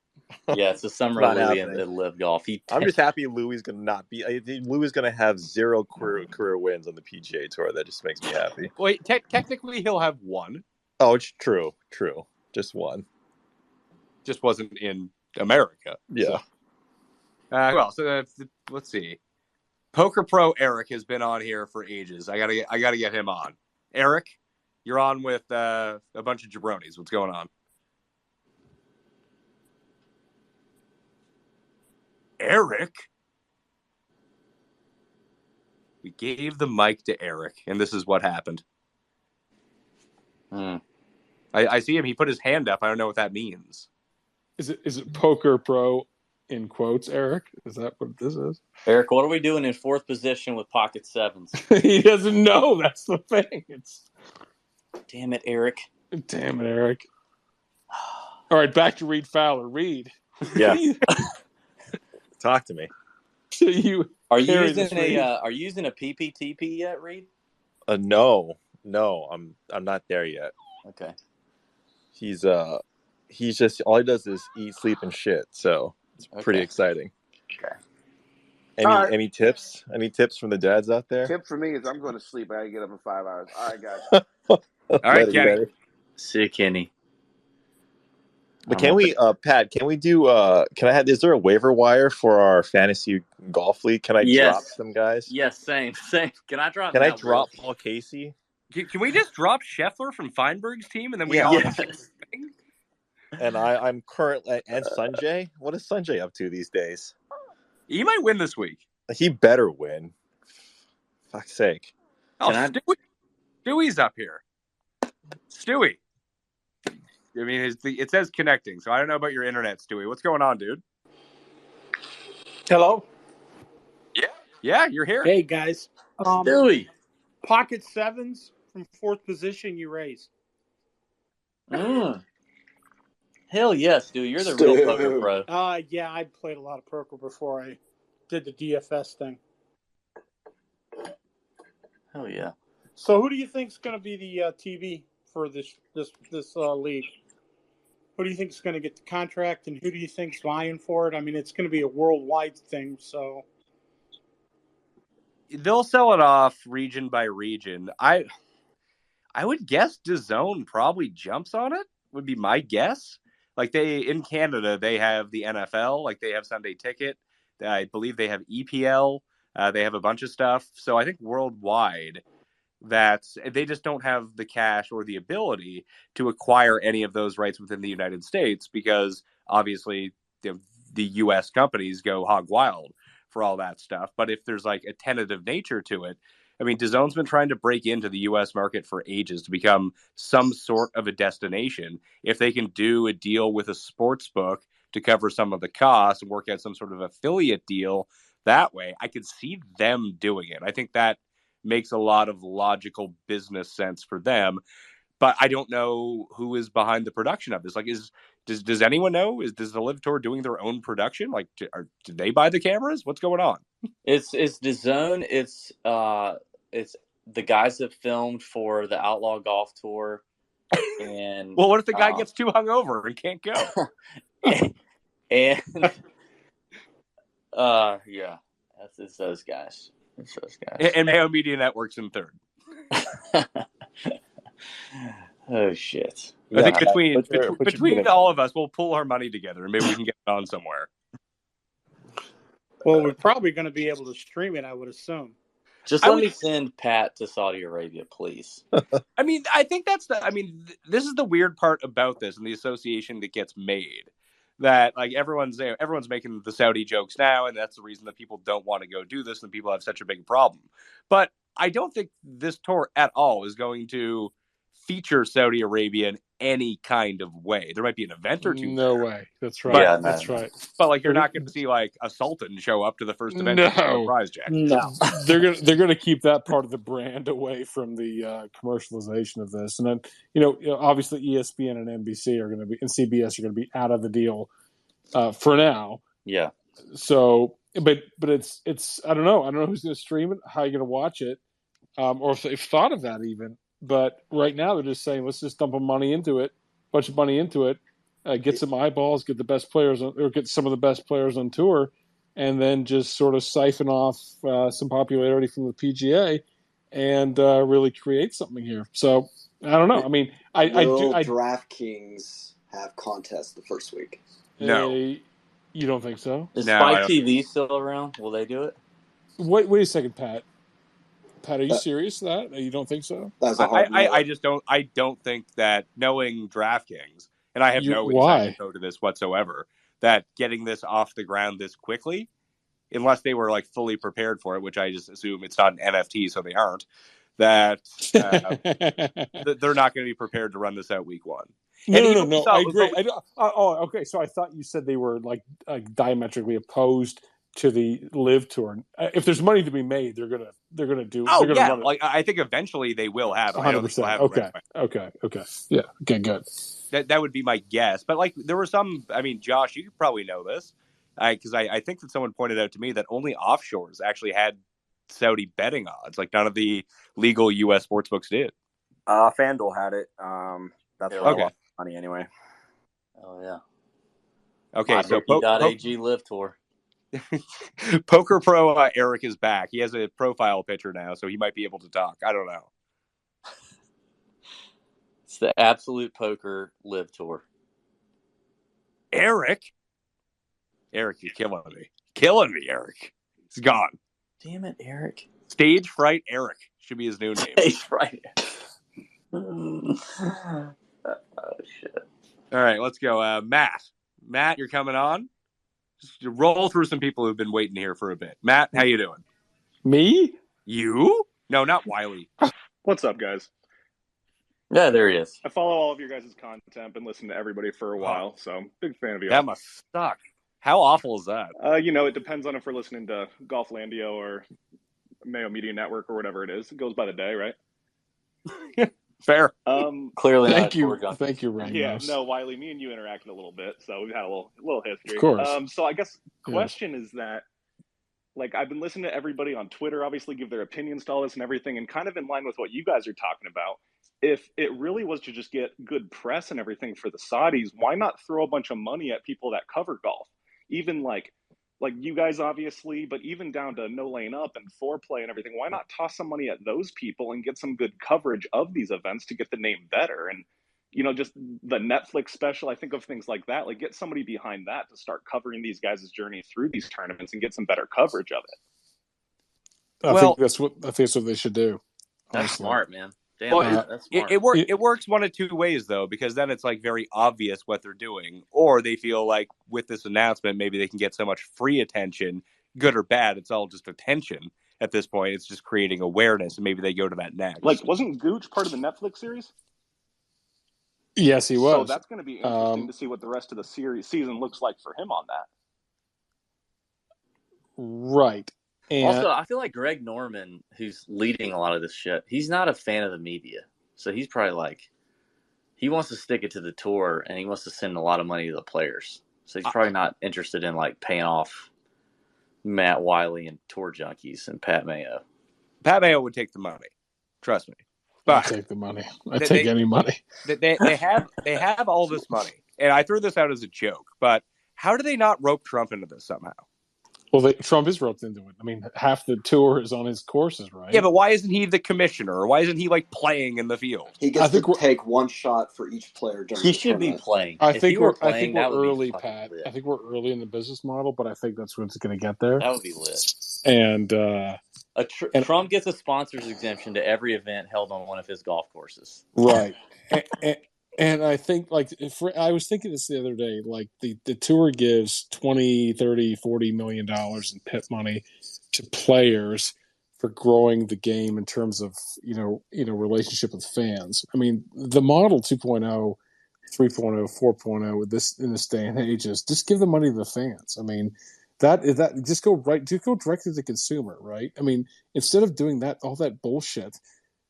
Yeah, it's the summer Not of Louis happening. at LIV Golf. I'm just happy Louis is going to not be. I think Louis is going to have 0 career wins on the PGA Tour. That just makes me happy. Wait, technically he'll have one. Oh, it's true. Just one. Just wasn't in America. Yeah. So let's see. Poker Pro Eric has been on here for ages. I gotta get him on. Eric, you're on with a bunch of jabronis. What's going on? Eric? We gave the mic to Eric, and this is what happened. I see him. He put his hand up. I don't know what that means. Is it Poker Pro in quotes, Eric? Is that what this is? Eric, what are we doing in fourth position with pocket sevens? He doesn't know. That's the thing. Damn it, Eric. All right, back to Reed Fowler. Reed. Yeah. Talk to me. So you are you using a PPTP yet, Reed? No, I'm not there yet. Okay. He's just all he does is eat, sleep, and shit. So it's pretty exciting. Okay. Any tips? Any tips from the dads out there? Tip for me is I'm going to sleep. I gotta get up in 5 hours. All right, guys. All right, Kenny. See you, Kenny. But can we, Pat? Can we do? Is there a waiver wire for our fantasy golf league? Can I drop some guys? Yes, same. Can I drop? Can I drop Paul Casey? Can we just drop Scheffler from Feinberg's team and then we all? And I'm currently and Sanjay. What is Sanjay up to these days? He might win this week. He better win. Fuck's sake! Oh, Stewie's up here. Stewie. I mean, it says connecting, so I don't know about your internet, Stewie. What's going on, dude? Hello. Yeah, you're here. Hey guys. Stewie. Pocket sevens from fourth position. You raise. Hell yes, Stewie. You're the real poker pro. Yeah, I played a lot of poker before I did the DFS thing. Hell yeah. So who do you think's going to be the TV for this league? Who do you think is going to get the contract, and who do you think's vying for it? I mean, it's going to be a worldwide thing, so they'll sell it off region by region. I would guess DAZN probably jumps on it. Would be my guess. Like in Canada, they have the NFL. Like they have Sunday Ticket. I believe they have EPL. They have a bunch of stuff. So I think worldwide, they just don't have the cash or the ability to acquire any of those rights within the United States because obviously the U.S. companies go hog wild for all that stuff. But if there's like a tentative nature to it, I mean, DAZN's been trying to break into the U.S. market for ages to become some sort of a destination. If they can do a deal with a sports book to cover some of the costs and work out some sort of affiliate deal that way, I could see them doing it. I think that makes a lot of logical business sense for them. But I don't know who is behind the production of this. Like, does anyone know? Does the LIV Tour doing their own production? Like, do they buy the cameras? What's going on? It's DAZN. It's the guys that filmed for the Outlaw Golf Tour. And well, what if the guy gets too hungover and can't go? and yeah, it's those guys. It's those guys. And Mayo Media Network's in third. Oh shit! I think between all of us, we'll pull our money together and maybe we can get it on somewhere. Well, we're probably going to be able to stream it, I would assume. Just let me send Pat to Saudi Arabia, please. I mean, I think this is the weird part about this and the association that gets made. That like everyone's making the Saudi jokes now, and that's the reason that people don't want to go do this, and people have such a big problem. But I don't think this tour at all is going to feature Saudi Arabia in any kind of way. There might be an event or two. No there, way. That's right. Yeah, That's no. right. but like you're not going to see like a Sultan show up to the first event with a No. prize jack. No. They're gonna keep that part of the brand away from the commercialization of this, and then obviously ESPN and NBC are going to be, and CBS are going to be out of the deal for now. Yeah. So, but it's I don't know who's going to stream it, how you're going to watch it, or if they've thought of that even. But right now they're just saying let's just dump bunch of money into it, get some eyeballs, get the best players, or get some of the best players on tour, and then just sort of siphon off some popularity from the PGA and really create something here. So I don't know. I mean, Will DraftKings have contests the first week? No. You don't think so? Is No, Spike TV still around? Will they do it? Wait a second, Pat. Pat, are you serious with that? You don't think so? That's a hard no. I just don't. I don't think that, knowing DraftKings, and I have no why? insight to this whatsoever, that getting this off the ground this quickly, unless they were like fully prepared for it, which I just assume it's not an NFT, so they aren't. That they're not going to be prepared to run this out week one. No. I agree. Okay. So I thought you said they were like diametrically opposed to the LIV Tour. If there's money to be made, they're gonna do. Oh, they're gonna run it. Like I think eventually they will have it. 100%. Okay. Yeah. Okay. Good. That would be my guess. But like there were some. I mean, Josh, you probably know this, because I think that someone pointed out to me that only offshores actually had Saudi betting odds. Like none of the legal U.S. sportsbooks did. FanDuel had it. That's where I lost money anyway. Oh yeah. Okay, so AG Live Tour. Poker Pro Eric is back. He has a profile picture now, so he might be able to talk. I don't know. It's the Absolute Poker Live Tour. Eric, you're killing me, Eric. He's gone. Damn it, Eric. Stage Fright Eric should be his new name. Stage Fright. Oh shit. All right, let's go. Matt, you're coming on. Just roll through some people who've been waiting here for a bit. Matt, how you doing? Me? You? No, not Wiley. What's up, guys? Yeah, there he is. I follow all of your guys' content, been listening to everybody for a while, so big fan of you. That must suck. How awful is that? It depends on if we're listening to Golflandio or Mayo Media Network or whatever it is. It goes by the day, right? Fair. Clearly, thank you, Ramos. Yeah, no, Wiley, me and you interacted a little bit, so we've had a little history. Of course. So I guess question is that, like, I've been listening to everybody on Twitter, obviously give their opinions to all this and everything, and kind of in line with what you guys are talking about. If it really was to just get good press and everything for the Saudis, why not throw a bunch of money at people that cover golf? Even like you guys, obviously, but even down to No Lane Up and Foreplay and everything, why not toss some money at those people and get some good coverage of these events to get the name better? And, just the Netflix special, I think of things like that, like get somebody behind that to start covering these guys' journey through these tournaments and get some better coverage of it. I think that's what they should do. That's smart, man. Damn, that's smart. It works one of two ways, though, because then it's like very obvious what they're doing, or they feel like with this announcement, maybe they can get so much free attention, good or bad. It's all just attention at this point. It's just creating awareness, and maybe they go to that next. Like, wasn't Gooch part of the Netflix series? Yes, he was. So that's going to be interesting to see what the rest of the season looks like for him on that. Right. And also, I feel like Greg Norman, who's leading a lot of this shit, he's not a fan of the media. So he's probably like, he wants to stick it to the tour and he wants to send a lot of money to the players. So he's probably not interested in like paying off Matt Wiley and Tour Junkies and Pat Mayo. Pat Mayo would take the money. Trust me. But I take the money. I take any money. They have all this money. And I threw this out as a joke, but how do they not rope Trump into this somehow? Well, Trump is roped into it. I mean, half the tour is on his courses, right? Yeah, but why isn't he the commissioner? Or why isn't he, like, playing in the field? He gets to take one shot for each player. He should be playing. I think we're early, Pat. I think we're early in the business model, but I think that's what's going to get there. That would be lit. And Trump gets a sponsor's exemption to every event held on one of his golf courses. Right. And I think, like, I was thinking this the other day, like, the tour gives $20, $30, $40 million in PIP money to players for growing the game in terms of, relationship with fans. I mean, the model 2.0 3.0, 4.0 with this in this day and age is just give the money to the fans. I mean, that just go directly to the consumer, right? I mean, instead of doing that all that bullshit,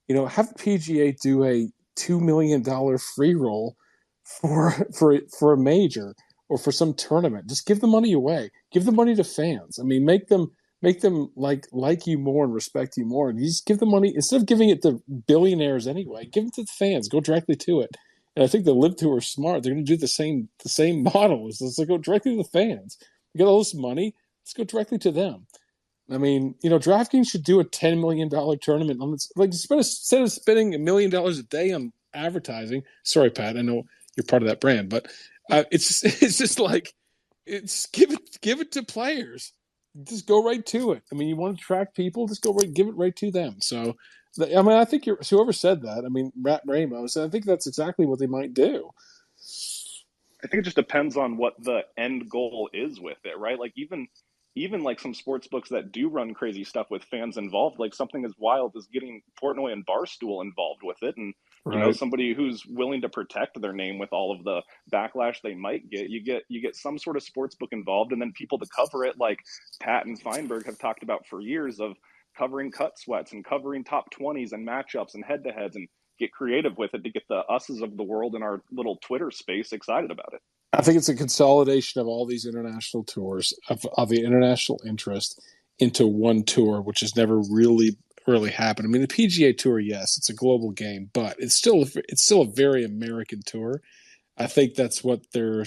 have the PGA do a $2 million free roll for a major or for some tournament. Just give the money away. Give the money to fans. I mean, make them like you more and respect you more. And you just give the money instead of giving it to billionaires anyway. Give it to the fans. Go directly to it. And I think the LIV Tour is smart. They're going to do the same model. It's like go directly to the fans. You got all this money. Let's go directly to them. I mean, DraftKings should do a $10 million tournament on this. Like, instead of spending $1 million a day on advertising. Sorry, Pat, I know you're part of that brand, but it's just like give it to players. Just go right to it. I mean, you want to attract people, just give it right to them. So, I mean, I think whoever said that. I mean, Matt Ramos. I think that's exactly what they might do. I think it just depends on what the end goal is with it, right? Like even like some sports books that do run crazy stuff with fans involved, like something as wild as getting Portnoy and Barstool involved with it, and somebody who's willing to protect their name with all of the backlash they might get. You get some sort of sports book involved, and then people to cover it, like Pat and Feinberg have talked about for years, of covering cut sweats and covering top 20s and matchups and head-to-heads, and get creative with it to get the us's of the world in our little Twitter space excited about it. I think it's a consolidation of all these international tours of the international interest into one tour, which has never really happened. I mean, the PGA Tour, yes, it's a global game, but it's still a very American tour. I think that's what they're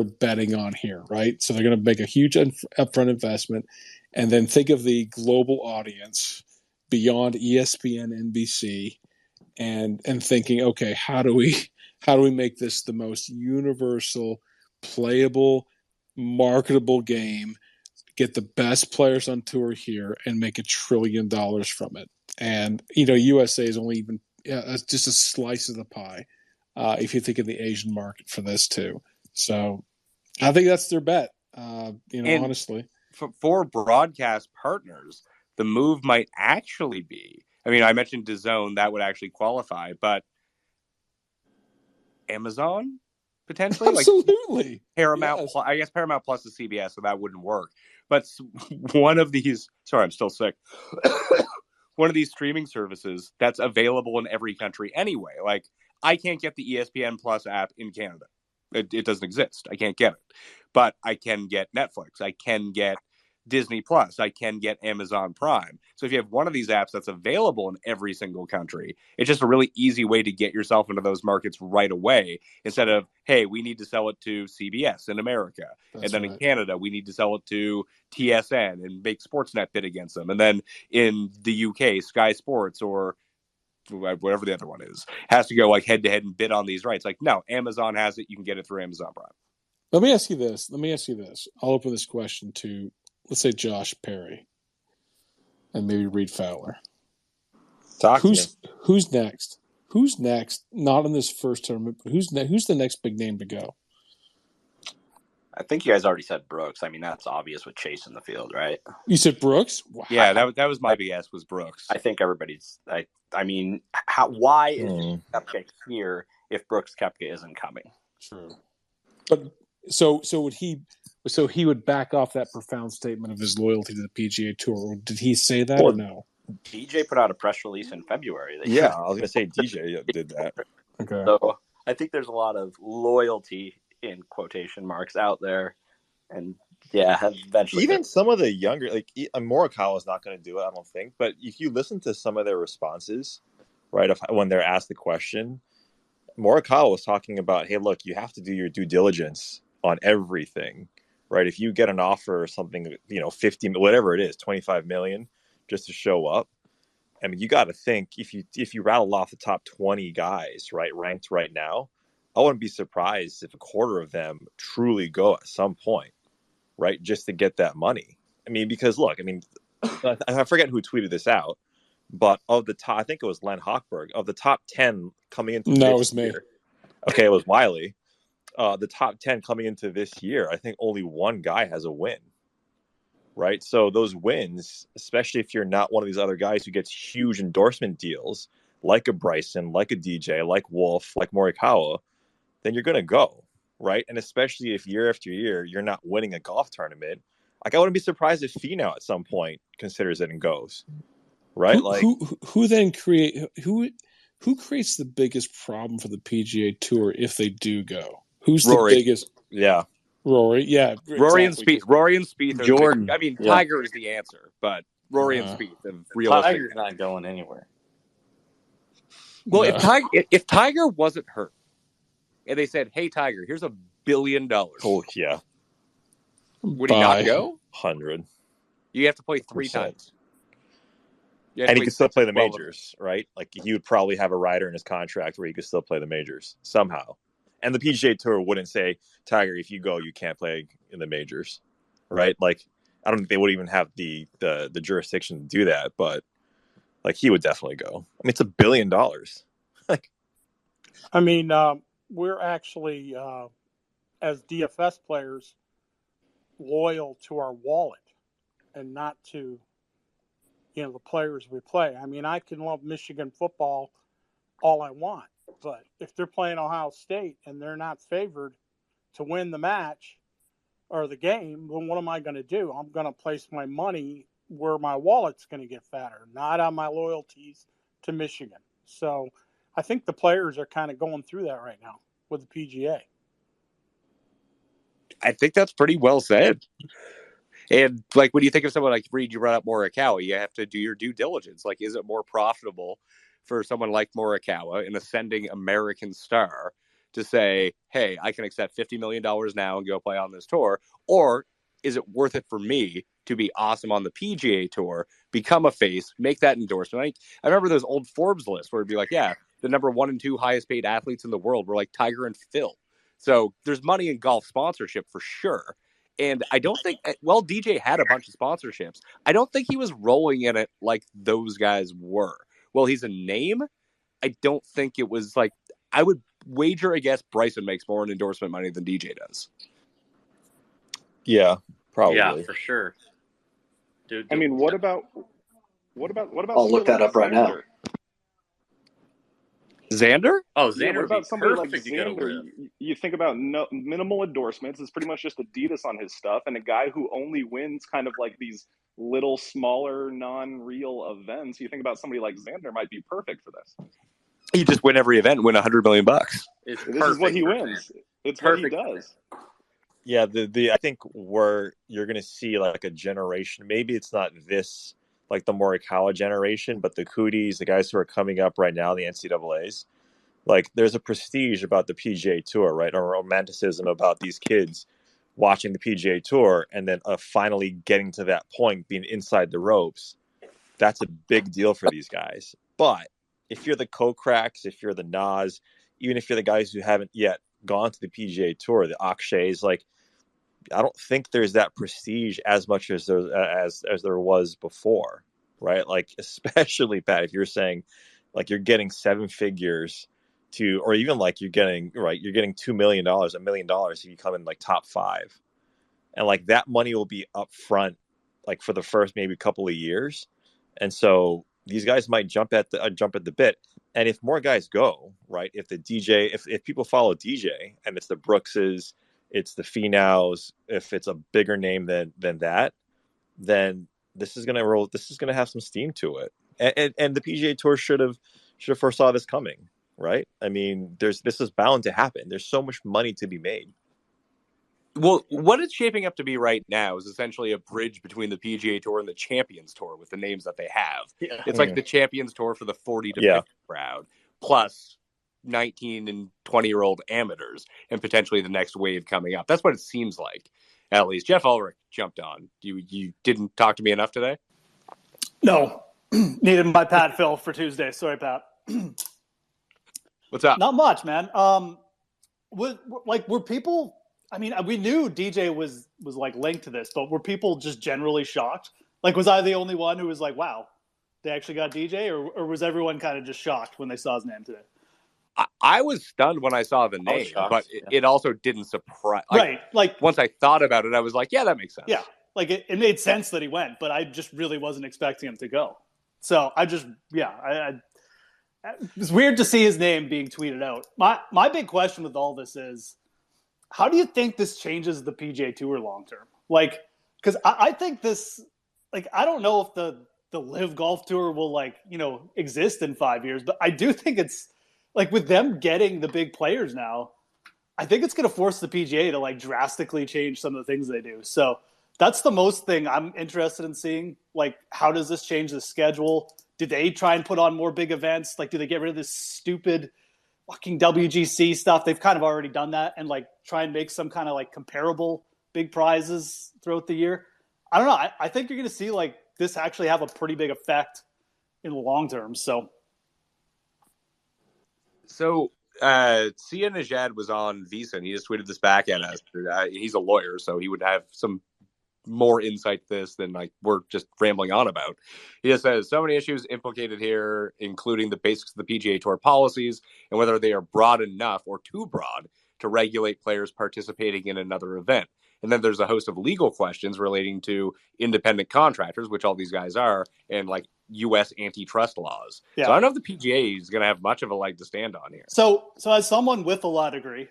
betting on here, right? So they're going to make a huge upfront investment, and then think of the global audience beyond ESPN, NBC, and thinking, okay, how do we make this the most universal, playable, marketable game, get the best players on tour here, and make $1 trillion from it? And, USA is only even just a slice of the pie if you think of the Asian market for this too. So I think that's their bet, honestly. For broadcast partners, the move might actually be, I mean, I mentioned DAZN, that would actually qualify, but Amazon potentially, absolutely. Like Paramount. Yes. I guess Paramount Plus is CBS, so that wouldn't work. But one of these, sorry, I'm still sick. One of these streaming services that's available in every country anyway. Like, I can't get the ESPN Plus app in Canada. It doesn't exist. I can't get it, but I can get Netflix. I can get Disney Plus. I can get Amazon Prime. So if you have one of these apps that's available in every single country, it's just a really easy way to get yourself into those markets right away, instead of, hey, we need to sell it to CBS in America. And then in Canada, we need to sell it to TSN and make Sportsnet bid against them. And then in the UK, Sky Sports or whatever the other one is, has to go like head to head and bid on these rights. Like, no, Amazon has it. You can get it through Amazon Prime. Let me ask you this. I'll open this question to, let's say, Josh Perry and maybe Reed Fowler. Who's next? Who's next? Not in this first tournament, but who's the next big name to go? I think you guys already said Brooks. I mean, that's obvious with Chase in the field, right? You said Brooks? Wow. Yeah, that was my big guess, was Brooks. I think everybody's. I mean, why is Koepka here if Brooks Koepka isn't coming? True, but so would he? So he would back off that profound statement of his loyalty to the PGA Tour. Or did he say that or no? DJ put out a press release in February. Yeah, I was going to say DJ did that. Okay. So I think there's a lot of loyalty in quotation marks out there. And yeah, eventually. Even some of the younger, like Morikawa is not going to do it, I don't think. But if you listen to some of their responses, right, when they're asked the question, Morikawa was talking about, hey, look, you have to do your due diligence on everything. Right, if you get an offer or something, 50, whatever it is, 25 million, just to show up. I mean, you got to think if you rattle off the top 20 guys, right, ranked right now, I wouldn't be surprised if a quarter of them truly go at some point, right, just to get that money. I mean, because look, I mean, I forget who tweeted this out, but of the top, I think it was Len Hochberg, of the top 10 coming into it was me. Okay, it was Wiley. The top 10 coming into this year, I think only one guy has a win, right? So those wins, especially if you're not one of these other guys who gets huge endorsement deals, like a Bryson, like a DJ, like Wolf, like Morikawa, then you're going to go, right? And especially if year after year you're not winning a golf tournament, like I wouldn't be surprised if Finau at some point considers it and goes, right? Who then who creates the biggest problem for the PGA Tour if they do go? Who's Rory. the biggest? Yeah, Rory. Yeah, Rory exactly. and Spieth. Rory and Spieth. Jordan. I mean, Yeah. Tiger is the answer, but Rory and Spieth have realistic. Tiger's not going anywhere. Well, if Tiger wasn't hurt, and they said, "Hey, Tiger, here's $1 billion," oh yeah, would he not go? 100. You have to play 3 100%. times. And he could still play the majors, right? Like he would probably have a rider in his contract where he could still play the majors somehow. And the PGA Tour wouldn't say, Tiger, if you go, you can't play in the majors, right? Like I don't think they would even have the jurisdiction to do that, but like he would definitely go. I mean, it's $1 billion. Like, I mean, we're actually as DFS players loyal to our wallet and not to the players we play. I mean, I can love Michigan football all I want, but if they're playing Ohio State and they're not favored to win the match or the game, then what am I going to do? I'm going to place my money where my wallet's going to get fatter, not on my loyalties to Michigan. So I think the players are kind of going through that right now with the PGA. I think that's pretty well said. And like when you think of someone like Reed, you brought up Morikawa, you have to do your due diligence. Like, is it more profitable for someone like Morikawa, an ascending American star, to say, hey, I can accept $50 million now and go play on this tour? Or is it worth it for me to be awesome on the PGA Tour, become a face, make that endorsement? I remember those old Forbes lists where it'd be like, yeah, the number 1 and 2 highest paid athletes in the world were like Tiger and Phil. So there's money in golf sponsorship for sure. And I don't think, well, DJ had a bunch of sponsorships. I don't think he was rolling in it like those guys were. Well, he's a name. I don't think it was like, I would wager, I guess, Bryson makes more in endorsement money than DJ does. Yeah, probably. Yeah, for sure. Dude, I mean, what about? I'll look that up right now. Xander? Oh, Yeah, Xander what about somebody like perfect to go Xander? with. You think about minimal endorsements. It's pretty much just Adidas on his stuff, and a guy who only wins kind of like these little, smaller, non-real events. You think about somebody like Xander might be perfect for this. You just win every event, win $100 million. It's This is what he wins. It's Perfect. what he does. Yeah, I think where you're going to see like a generation, maybe it's not this, like the Morikawa generation, but the Cooties, the guys who are coming up right now, the NCAAs, like there's a prestige about the PGA Tour, right? A romanticism about these kids watching the PGA Tour and then finally getting to that point, being inside the ropes. That's a big deal for these guys. But if you're the Kokrak's, if you're the Nas, even if you're the guys who haven't yet gone to the PGA Tour, the Akshays, like I don't think there's that prestige as much as there was before, right? Like especially Pat, if you're saying like you're getting 7 figures to, or even like you're getting $2 million, $1 million if you come in like top 5, and like that money will be up front, like for the first maybe couple of years, and so these guys might jump at the bit. And if more guys go, right, if the DJ, if people follow DJ and it's the Brookses, it's the Finaus, if it's a bigger name than that, then this is gonna roll. This is gonna have some steam to it. And the PGA Tour should have foresaw this coming, right? I mean, this is bound to happen. There's so much money to be made. Well, what it's shaping up to be right now is essentially a bridge between the PGA Tour and the Champions Tour with the names that they have. Yeah. It's like the Champions Tour for the 40 to 50 crowd, plus 19 and 20-year-old amateurs, and potentially the next wave coming up. That's what it seems like, at least. Jeff Ulrich jumped on. You didn't talk to me enough today? No. Needed my Pat Phil for Tuesday. Sorry, Pat. What's up? Not much, man. Were people... I mean, we knew DJ was like linked to this, but were people just generally shocked? Like, was I the only one who was like, wow, they actually got DJ? Or was everyone kind of just shocked when they saw his name today? I was stunned when I saw the name, but it also didn't surprise. Right. Like, once I thought about it, I was like, yeah, that makes sense. Yeah. Like, it made sense that he went, but I just really wasn't expecting him to go. So I just, It's weird to see his name being tweeted out. My big question with all this is, how do you think this changes the PGA Tour long term? Like, because I think this, like, I don't know if the LIV Golf Tour will, like, exist in 5 years, but I do think it's like, with them getting the big players now, I think it's going to force the PGA to, like, drastically change some of the things they do. So that's the most thing I'm interested in seeing. Like, how does this change the schedule? Do they try and put on more big events? Like, do they get rid of this stupid fucking WGC stuff? They've kind of already done that, and, like, try and make some kind of, like, comparable big prizes throughout the year. I don't know. I think you're going to see, like, this actually have a pretty big effect in the long term. So Sia Najad was on Visa, and he just tweeted this back at us. He's a lawyer, so he would have some more insight to this than, like, we're just rambling on about. He just says, so many issues implicated here, including the basics of the PGA Tour policies and whether they are broad enough or too broad to regulate players participating in another event. And then there's a host of legal questions relating to independent contractors, which all these guys are, and, like, U.S. antitrust laws. Yeah. So I don't know if the PGA is going to have much of a leg to stand on here. So as someone with a law degree,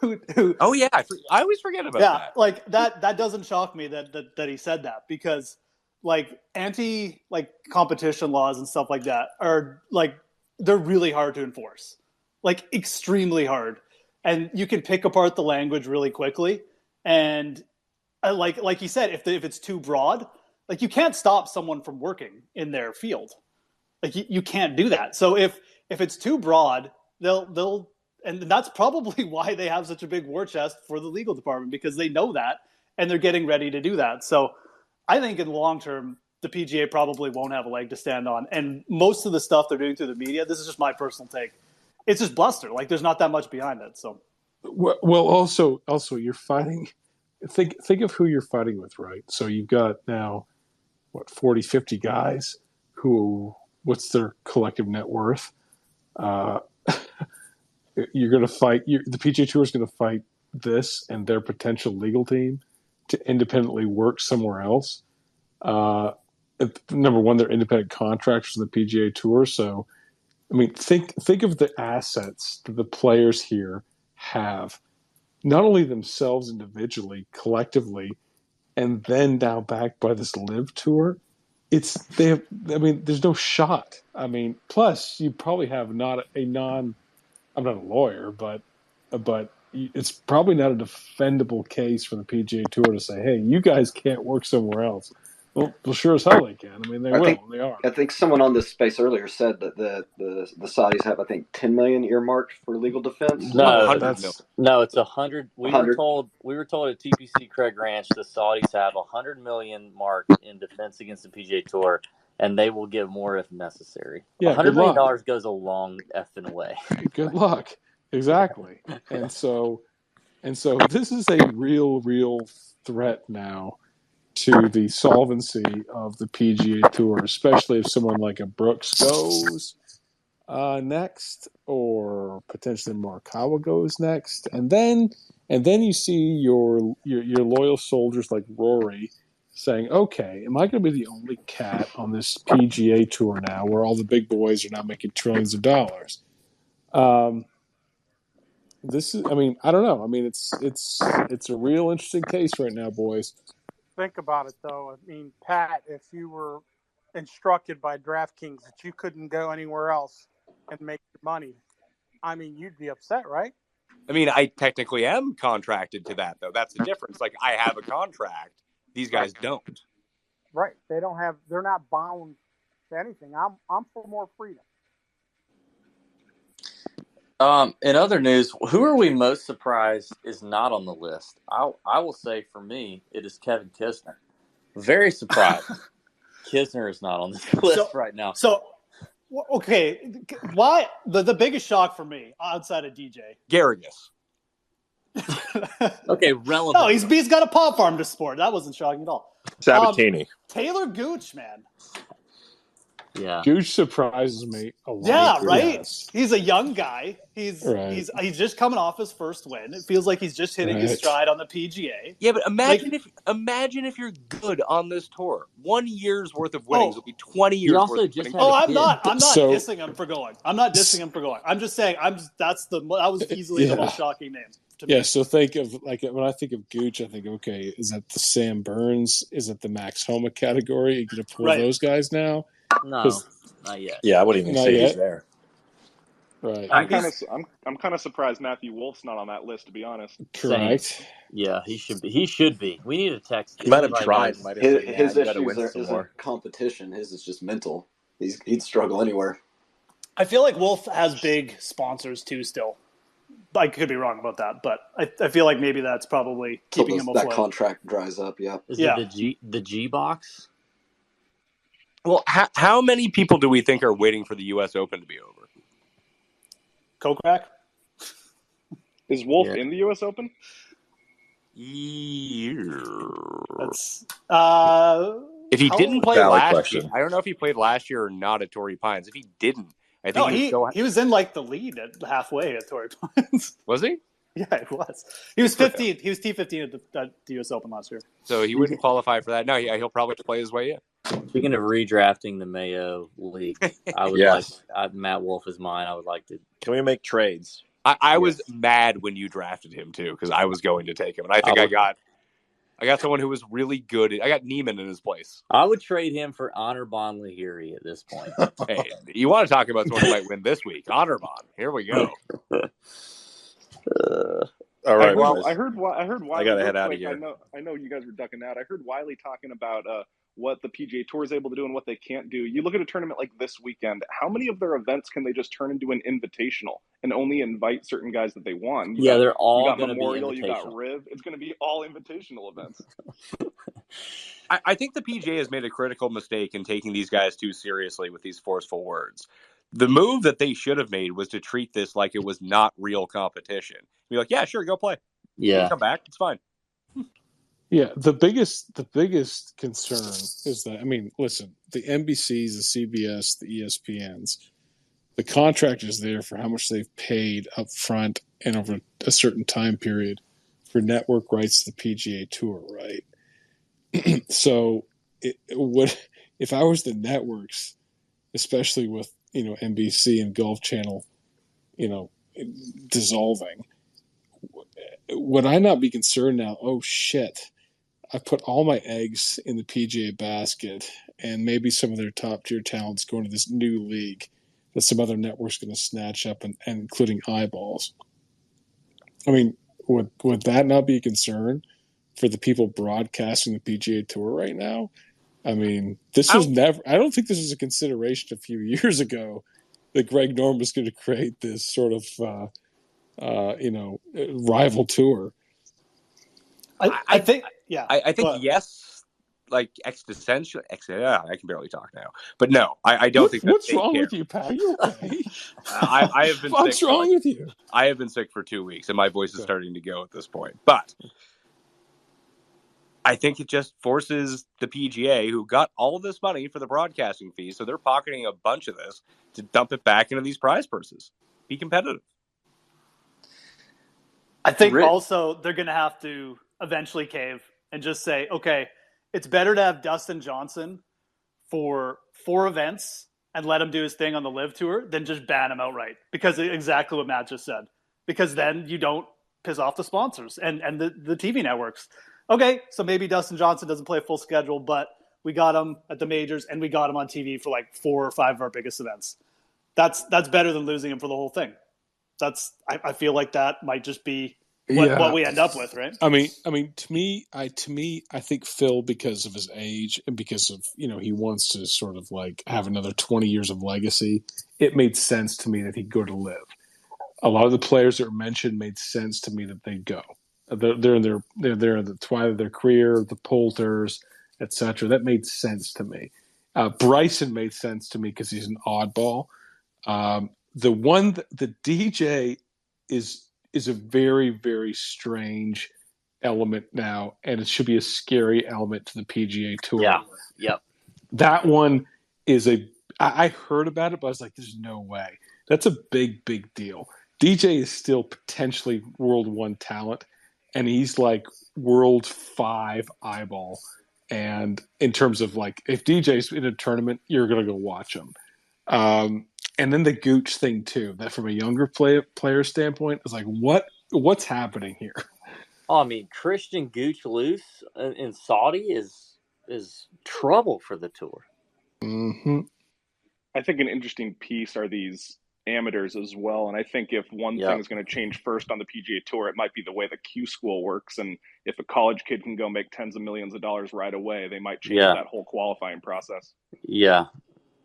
who oh yeah, I always forget about that. Like that doesn't shock me that he said that, because, like, competition laws and stuff like that are, like, they're really hard to enforce, like, extremely hard, and you can pick apart the language really quickly. And like you said, if it's too broad, like, you can't stop someone from working in their field. Like, you can't do that. So if it's too broad, they'll and that's probably why they have such a big war chest for the legal department, because they know that and they're getting ready to do that. So I think in the long term, the PGA probably won't have a leg to stand on. And most of the stuff they're doing through the media, this is just my personal take, it's just bluster. Like, there's not that much behind it. So. Well, also, you're fighting. Think of who you're fighting with, right? So you've got now, 40, 50 guys who, what's their collective net worth? You're going to fight. The PGA Tour is going to fight this and their potential legal team to independently work somewhere else. Number one, they're independent contractors of the PGA Tour. So, I mean, think of the assets that the players here have, not only themselves individually, collectively, and then now backed by this LIV Tour. There's no shot. I mean, plus you probably have I'm not a lawyer, but it's probably not a defendable case for the PGA Tour to say, hey, you guys can't work somewhere else. Well, sure as hell they can. I mean, they are. I think someone on this space earlier said that the Saudis have, I think, 10 million earmarked for legal defense. No, it's 100. We were told at TPC Craig Ranch the Saudis have 100 million marked in defense against the PGA Tour, and they will give more if necessary. Yeah, $100 million goes a long effing way. Good luck. Exactly. And so this is a real threat now to the solvency of the PGA Tour, especially if someone like a Brooks goes next, or potentially Morikawa goes next, and then you see your loyal soldiers like Rory saying, "Okay, am I going to be the only cat on this PGA Tour now, where all the big boys are now making trillions of dollars?" This is, I mean, I don't know. I mean, it's a real interesting case right now, boys. Think about it, though. I mean, Pat, if you were instructed by DraftKings that you couldn't go anywhere else and make money, I mean, you'd be upset, right? I mean, I technically am contracted to that, though. That's the difference. Like, I have a contract. These guys don't. Right. They're not bound to anything. I'm for more freedom. In other news, who are we most surprised is not on the list? I will say, for me, it is Kevin Kisner. Very surprised. Kisner is not on this list right now. So, okay, why the biggest shock for me outside of DJ? Garrigus. Okay, relevant. No, he's got a pot farm to support. That wasn't shocking at all. Sabatini. Taylor Gooch, man. Yeah. Gooch surprises me a lot. Yeah, right. Yes. He's a young guy. He's just coming off his first win. It feels like he's just hitting his stride on the PGA. Yeah, but imagine if you're good on this tour. 1 year's worth of winnings will be 20 years worth of winnings. I'm not dissing him for going. I'm not dissing him for going. I'm just saying that was easily the most shocking name to me. Yeah, so think of when I think of Gooch, I think, okay, is that the Sam Burns? Is it the Max Homa category? Are you going to pull those guys now? No, not yet. Yeah, I wouldn't even say he's there. Right. I'm kind of surprised Matthew Wolf's not on that list, to be honest. Correct. Yeah, he should be. He should be. We need a text. He might have tried. His issues isn't competition. His is just mental. He'd struggle anywhere. I feel like Wolf has big sponsors too still. I could be wrong about that, but I feel like maybe that's probably keeping him afloat. That contract dries up, yeah. Is it the G box? Well, how many people do we think are waiting for the U.S. Open to be over? Kokrak? Is Wolf in the U.S. Open? That's if he didn't play last year, question. I don't know if he played last year or not at Torrey Pines. If he didn't, I think he was in like the lead at halfway at Torrey Pines. Was he? Yeah, it was. He was 15th. He was T15 at the U.S. Open last year. So he wouldn't qualify for that. No, he'll probably play his way in. Speaking of redrafting the Mayo League, I would like Matt Wolf is mine. I would like to. Can we make trades? I was mad when you drafted him too because I was going to take him, and I think I got someone who was really good. I got Neiman in his place. I would trade him for Honorbon Lahiri at this point. Hey, you want to talk about someone who might win this week? Honorbon. Here we go. All right. I heard Wiley. I gotta head out of here. I know you guys were ducking out. I heard Wiley talking about what the PGA Tour is able to do and what they can't do. You look at a tournament like this weekend. How many of their events can they just turn into an invitational and only invite certain guys that they want? They're all going to be Memorial. invitational. You got Riv. It's going to be all invitational events. I think the PGA has made a critical mistake in taking these guys too seriously with these forceful words. The move that they should have made was to treat this like it was not real competition. Be like, yeah, sure, go play. Yeah, come back. It's fine. Yeah, the biggest concern is that, I mean, listen, the NBCs, the CBS, the ESPNs, the contract is there for how much they've paid up front and over a certain time period for network rights to the PGA Tour, right? So if I was the networks, especially with, NBC and Golf Channel, dissolving, would I not be concerned now? Oh shit, I put all my eggs in the PGA basket, and maybe some of their top tier talents going to this new league that some other network's going to snatch up, and including eyeballs. I mean, would that not be a concern for the people broadcasting the PGA Tour right now? I mean, I don't think this was a consideration a few years ago that Greg Norman was going to create this sort of, rival tour. I think yes, like existential. I can barely talk now, but no, I don't think that's what's wrong with you, Pat? Are you okay? I have been. What's wrong with you? I have been sick for 2 weeks, and my voice is starting to go at this point. But I think it just forces the PGA, who got all this money for the broadcasting fees, so they're pocketing a bunch of this, to dump it back into these prize purses. Be competitive. I think also they're going to have to eventually cave and just say, okay, it's better to have Dustin Johnson for 4 events and let him do his thing on the LIV Tour than just ban him outright. Because exactly what Matt just said. Because then you don't piss off the sponsors and the TV networks. Okay, so maybe Dustin Johnson doesn't play a full schedule, but we got him at the majors and we got him on TV for like 4 or 5 of our biggest events. That's better than losing him for the whole thing. I feel like that might just be what we end up with, right? I mean, to me, I think Phil, because of his age and because of he wants to sort of like have another 20 years of legacy. It made sense to me that he'd go to LIV. A lot of the players that were mentioned made sense to me that they'd go. They're in the twilight of their career, the Poulters, etc. That made sense to me. Bryson made sense to me because he's an oddball. The DJ is a very, very strange element now, and it should be a scary element to the PGA Tour. Yeah. Yep. That one is I heard about it, but I was like, "There's no way." That's a big, big deal. DJ is still potentially World 1 talent, and he's like World 5 eyeball. And in terms of like, if DJ's in a tournament, you're gonna go watch him. And then the Gooch thing too. That from a younger player standpoint, is like, what's happening here? Oh, I mean, Christian Gooch loose in Saudi is trouble for the tour. Mm-hmm. I think an interesting piece are these amateurs as well. And I think if one thing is going to change first on the PGA Tour, it might be the way the Q school works. And if a college kid can go make tens of millions of dollars right away, they might change that whole qualifying process. Yeah.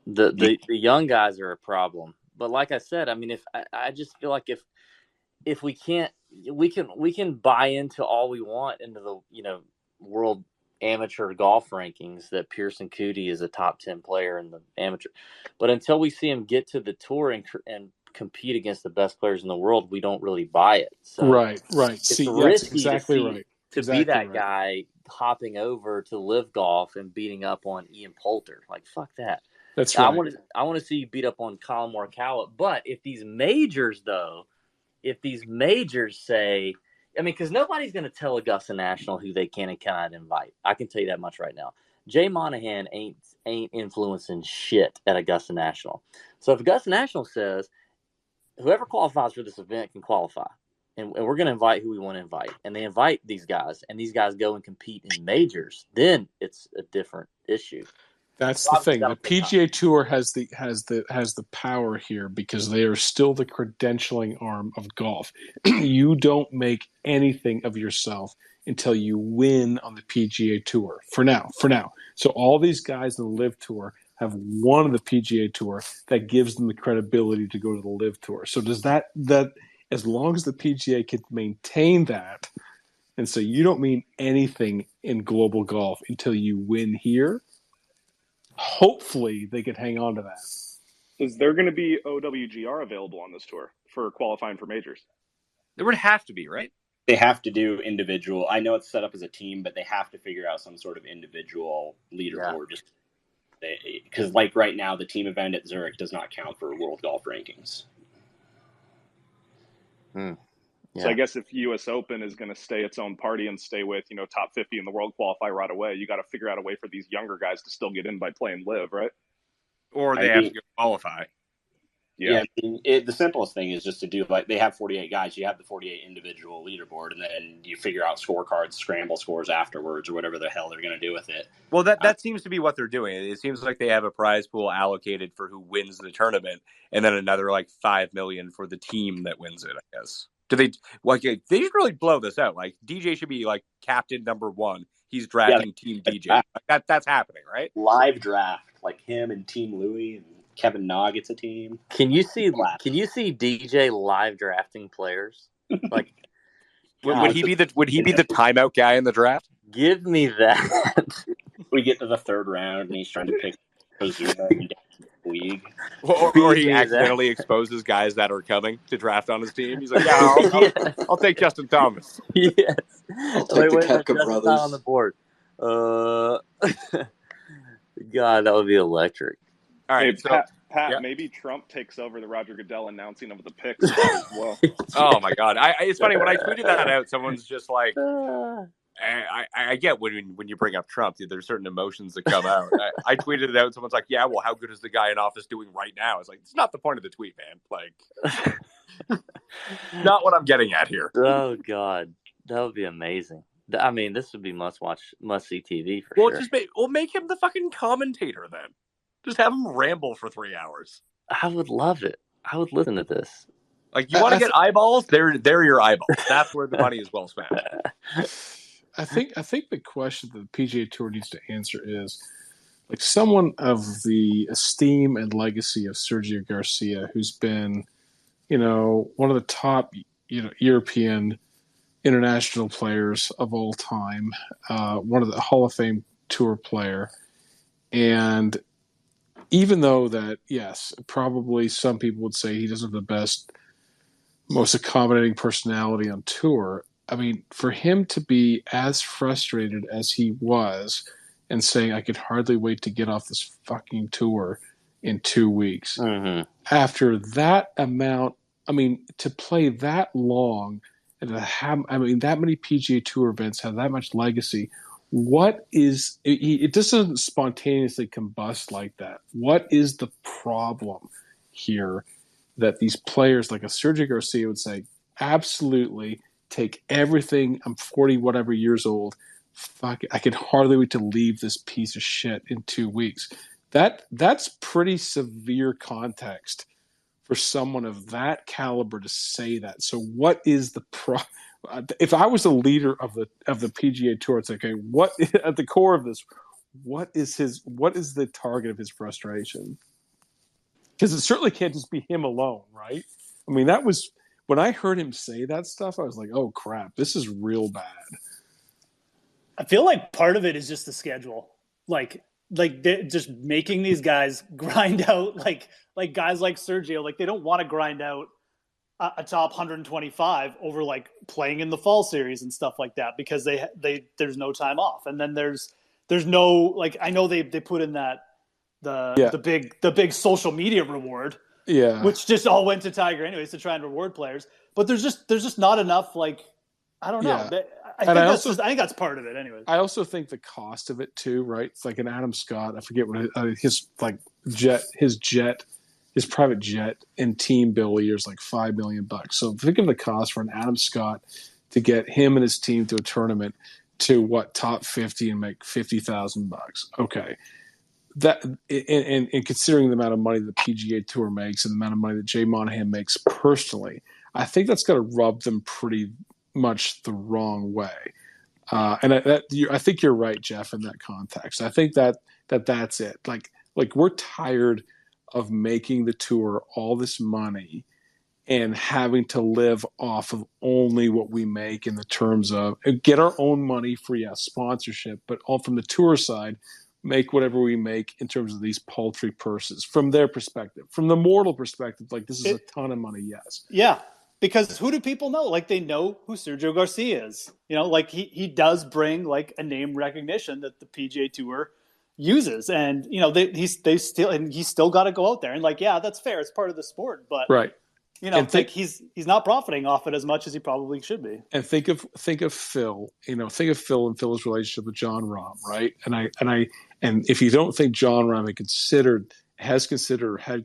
The young guys are a problem. But like I said, I mean, if I just feel like if we can't, we can buy into all we want into the, world amateur golf rankings that Pearson Coody is a top 10 player in the amateur. But until we see him get to the tour and compete against the best players in the world, we don't really buy it. So right. It's See, risky exactly right. To be that guy hopping over to LIV Golf and beating up on Ian Poulter. Like, fuck that. That's right. I want to see you beat up on Colin Morikawa. But if these majors say, I mean, because nobody's going to tell Augusta National who they can and cannot invite. I can tell you that much right now. Jay Monahan ain't influencing shit at Augusta National. So if Augusta National says whoever qualifies for this event can qualify, and we're going to invite who we want to invite, and they invite these guys, and these guys go and compete in majors, then it's a different issue. That's the thing. The PGA Tour has the power here because they are still the credentialing arm of golf. You don't make anything of yourself until you win on the PGA Tour. For now. So all these guys in the LIV Tour have won on the PGA Tour. That gives them the credibility to go to the LIV Tour. So does that as long as the PGA can maintain that, and so you don't mean anything in global golf until you win here. Hopefully they can hang on to that. Is there going to be OWGR available on this tour for qualifying for majors? There would have to be, right? They have to do individual. I know it's set up as a team, but they have to figure out some sort of individual leaderboard. Just because, like right now, the team event at Zurich does not count for world golf rankings. So I guess if U.S. Open is going to stay its own party and stay with, top 50 in the world qualify right away, you got to figure out a way for these younger guys to still get in by playing LIV, right? Or they have to qualify. Yeah, the simplest thing is just to do, like, they have 48 guys. You have the 48 individual leaderboard, and then you figure out scorecards, scramble scores afterwards, or whatever the hell they're going to do with it. Well, that seems to be what they're doing. It seems like they have a prize pool allocated for who wins the tournament, and then another like $5 million for the team that wins it, I guess. Do they they should really blow this out? Like, DJ should be like captain number 1. He's drafting Team DJ. Like, that's happening, right? Live draft, like him and Team Louis and Kevin Na gets a team. Can you see DJ live drafting players? Like, would he be the timeout guy in the draft? Give me that. We get to the third round and he's trying to pick Ozuna in the league. Or he accidentally exposes guys that are coming to draft on his team. He's like, yeah, I'll take Justin Thomas. Yes. I'll take the Koepka brothers. On the board. God, that would be electric. All right, hey, Pat, maybe Trump takes over the Roger Goodell announcing of the picks as well. Oh my God! It's funny when I tweeted that out. Someone's just like, I get when you bring up Trump, there's certain emotions that come out. I tweeted it out, and someone's like, yeah, well, how good is the guy in office doing right now? It's like, it's not the point of the tweet, man. Like, not what I'm getting at here. Oh God, that would be amazing. I mean, this would be must see TV for sure. Just make him the fucking commentator then. Just have him ramble for 3 hours. I would love it. I would listen to this. Like, you want to get eyeballs? They're your eyeballs. That's where the money is well spent. I think the question that the PGA Tour needs to answer is, like, someone of the esteem and legacy of Sergio Garcia, who's been, one of the top, European international players of all time, one of the Hall of Fame Tour player, and even though that, yes, probably some people would say he doesn't have the best, most accommodating personality on tour. I mean, for him to be as frustrated as he was and saying, I could hardly wait to get off this fucking tour, in 2 weeks. Mm-hmm. After that amount, I mean, to play that long and to have, I mean, that many PGA Tour events have that much legacy. What is it? Doesn't spontaneously combust like that. What is the problem here that these players like a Sergio Garcia would say, absolutely take everything. I'm 40 whatever years old. Fuck it. I can hardly wait to leave this piece of shit in 2 weeks. That's pretty severe context for someone of that caliber to say that. So what is the if I was a leader of the PGA Tour, it's like, okay, what at the core of this, what is the target of his frustration? Because it certainly can't just be him alone, right? I mean, that was when I heard him say that stuff, I was like, oh crap, this is real bad. I feel like part of it is just the schedule. Like just making these guys grind out like guys like Sergio, like they don't want to grind out a top 125 over like playing in the fall series and stuff like that because they there's no time off. And then there's no, like, I know they put in that the big social media reward, which just all went to Tiger anyways to try and reward players. But there's just not enough, like, I don't know. Yeah. I think that's part of it anyway. I also think the cost of it too, right? It's like an Adam Scott. I forget what his private jet and team bill a year is like $5 million. So think of the cost for an Adam Scott to get him and his team to a tournament to what, top 50 and make $50,000. Okay. That and considering the amount of money the PGA Tour makes and the amount of money that Jay Monahan makes personally, I think that's got to rub them pretty much the wrong way. And I think you're right, Jeff, in that context. I think that's it. Like we're tired of making the tour all this money and having to live off of only what we make in the terms of get our own money for sponsorship, but all from the tour side, make whatever we make in terms of these paltry purses from their perspective. From the mortal perspective, like this is a ton of money, yes. Yeah. Because who do people know? Like they know who Sergio Garcia is. You know, like he does bring like a name recognition that the PGA Tour uses, and you know he's still got to go out there and like that's fair. It's part of the sport, but right. You know, he's not profiting off it as much as he probably should be. And think of Phil. You know, think of Phil and Phil's relationship with Jon Rahm, right? And if you don't think Jon Rahm had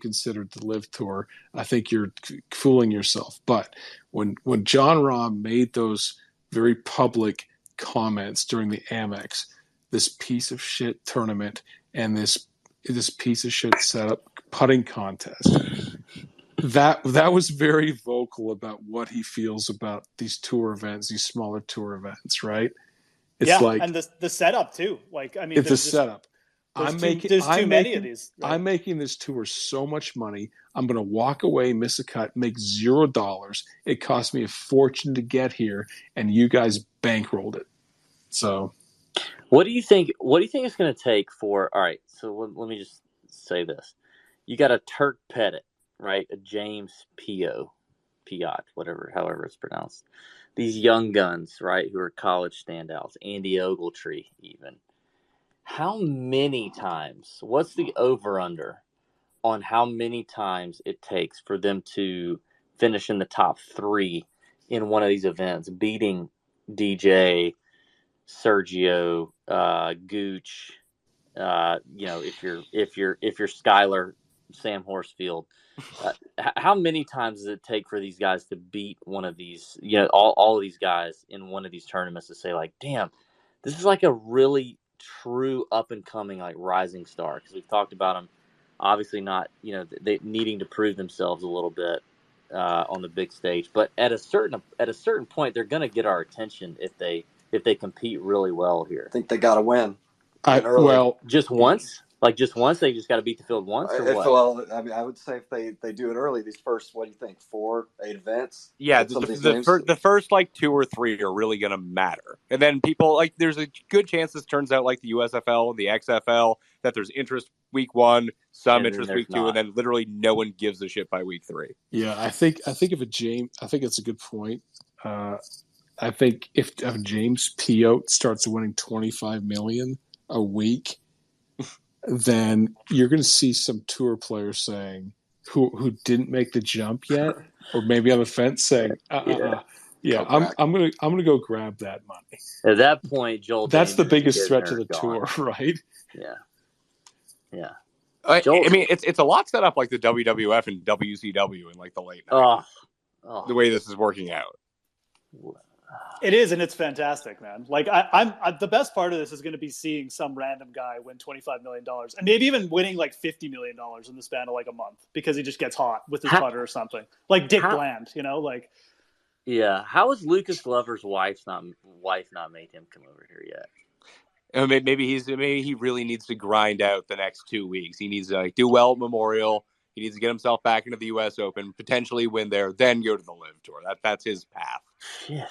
considered the LIV Tour, I think you're fooling yourself. But when Jon Rahm made those very public comments during the Amex, this piece of shit tournament and this piece of shit setup putting contest, that was very vocal about what he feels about these tour events, these smaller tour events, right? It's like, and the setup too. Like, I mean, it's a setup. There's too many of these. Right? I'm making this tour so much money. I'm going to walk away, miss a cut, make $0. It cost me a fortune to get here, and you guys bankrolled it. So, what do you think it's going to take for? All right, so let me just say this: you got a Turk Pettit, right? A James Piot, however it's pronounced. These young guns, right, who are college standouts. Andy Ogletree, even. How many times, what's the over-under on how many times it takes for them to finish in the top 3 in one of these events, beating DJ, Sergio, Gooch, if you're Skylar, Sam Horsfield, how many times does it take for these guys to beat one of these, all of these guys in one of these tournaments to say like, damn, this is like a really true up and coming like rising star, because we've talked about them obviously not they needing to prove themselves a little bit on the big stage, but at a certain point they're going to get our attention if they compete really well here. I think they got to win. Just once they just got to beat the field once or what? Well, I mean, I would say if they do it early, these first, what do you think, 8 events? Yeah, the first like 2 or 3 are really going to matter. And then people, like, there's a good chance this turns out like the USFL, the XFL, that there's interest week 1, some interest week 2, and then literally no one gives a shit by week 3. Yeah, I think I think it's a good point. I think if James Piot starts winning $25 million a week, then you're going to see some tour players saying who didn't make the jump yet, or maybe on the fence saying, yeah, I'm gonna go grab that money. At that point, Joel That's the Dahmen and biggest threat to Kisner the gone. tour, right? Yeah. I mean, it's a lot set up like the WWF and WCW in like the late 90s. The way this is working out. It is, and it's fantastic, man. Like I'm the best part of this is going to be seeing some random guy win $25 million, and maybe even winning like $50 million in the span of like a month because he just gets hot with his putter or something, like Dick Bland, like. Yeah, how has Lucas Glover's wife not made him come over here yet? Maybe he really needs to grind out the next 2 weeks. He needs to do well at Memorial. He needs to get himself back into the U.S. Open, potentially win there, then go to the LIV Tour. That's his path. Shit.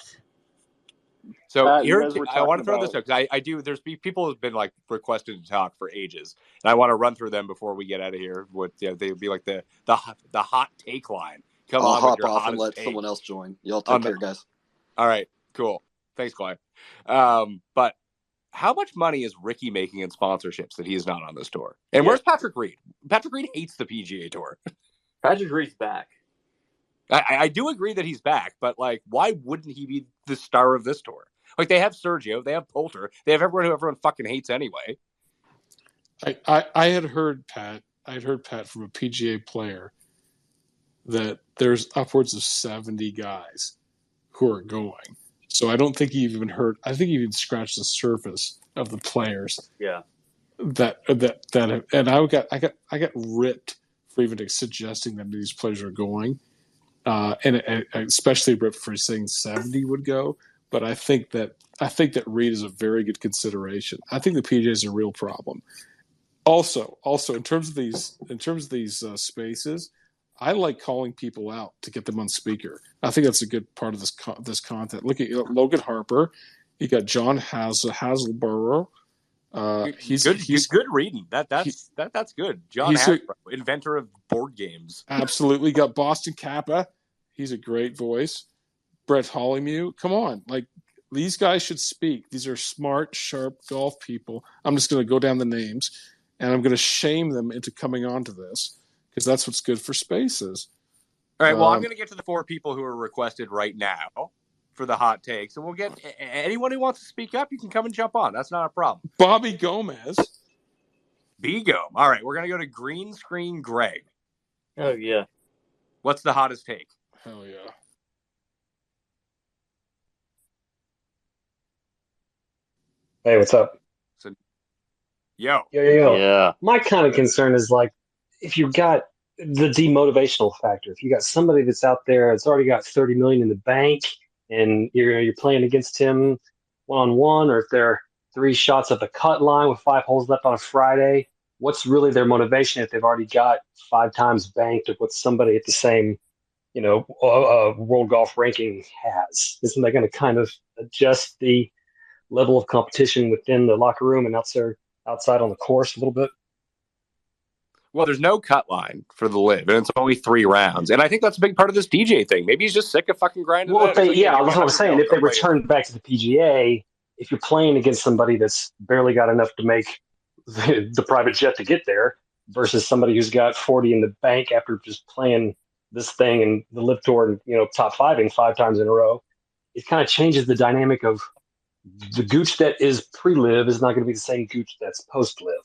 So here, I want to throw this up because I do. There's people who've been like requested to talk for ages, and I want to run through them before we get out of here. They would be like the hot take line. Come I'll on, hop with your off and let take. someone else join. Y'all take care, guys. All right, cool. Thanks, Clay. But how much money is Ricky making in sponsorships that he is not on this tour? And where's Patrick Reed? Patrick Reed hates the PGA Tour. Patrick Reed's back. I do agree that he's back, but like, why wouldn't he be the star of this tour? Like, they have Sergio, they have Poulter, they have everyone who everyone fucking hates anyway. I had heard Pat from a PGA player that there's upwards of 70 guys who are going. So I don't think he even heard. I think he even scratched the surface of the players. Yeah. That and I got ripped for even suggesting that these players are going, and especially ripped for saying 70 would go. But I think that Reed is a very good consideration. I think the PGA is a real problem. Also, in terms of these spaces, I like calling people out to get them on speaker. I think that's a good part of this content. Look at Logan Harper. You got John Hazelborough. He's good reading. That's good. John Hasbro, inventor of board games. Absolutely. Got Boston Kappa. He's a great voice. Brett Hollymew. Come on. Like, these guys should speak. These are smart, sharp golf people. I'm just going to go down the names, and I'm going to shame them into coming onto this because that's what's good for spaces. All right. Well, I'm going to get to the 4 people who are requested right now for the hot takes, and we'll get anyone who wants to speak up. You can come and jump on. That's not a problem. Bobby Gomez. B-Gome. All right. We're going to go to Green Screen Greg. Oh, yeah. What's the hottest take? Hell yeah. Hey, what's up? Yo. Yeah. My kind of concern is like if you've got the demotivational factor, if you got somebody that's out there that's already got 30 million in the bank and you're playing against him one-on-one, or if they're 3 shots at the cut line with 5 holes left on a Friday, what's really their motivation if they've already got 5 times banked of what somebody at the same, world golf ranking has? Isn't that going to kind of adjust the level of competition within the locker room and outside on the course a little bit? Well, there's no cut line for the LIV, and it's only 3 rounds. And I think that's a big part of this DJ thing. Maybe he's just sick of fucking grinding. Well, that's what I'm saying. If they return back to the PGA, if you're playing against somebody that's barely got enough to make the private jet to get there versus somebody who's got 40 in the bank after just playing this thing and the LIV Tour and, top 5ing 5 times in a row, it kind of changes the dynamic of the gooch that is pre-LIV is not going to be the same gooch that's post-LIV.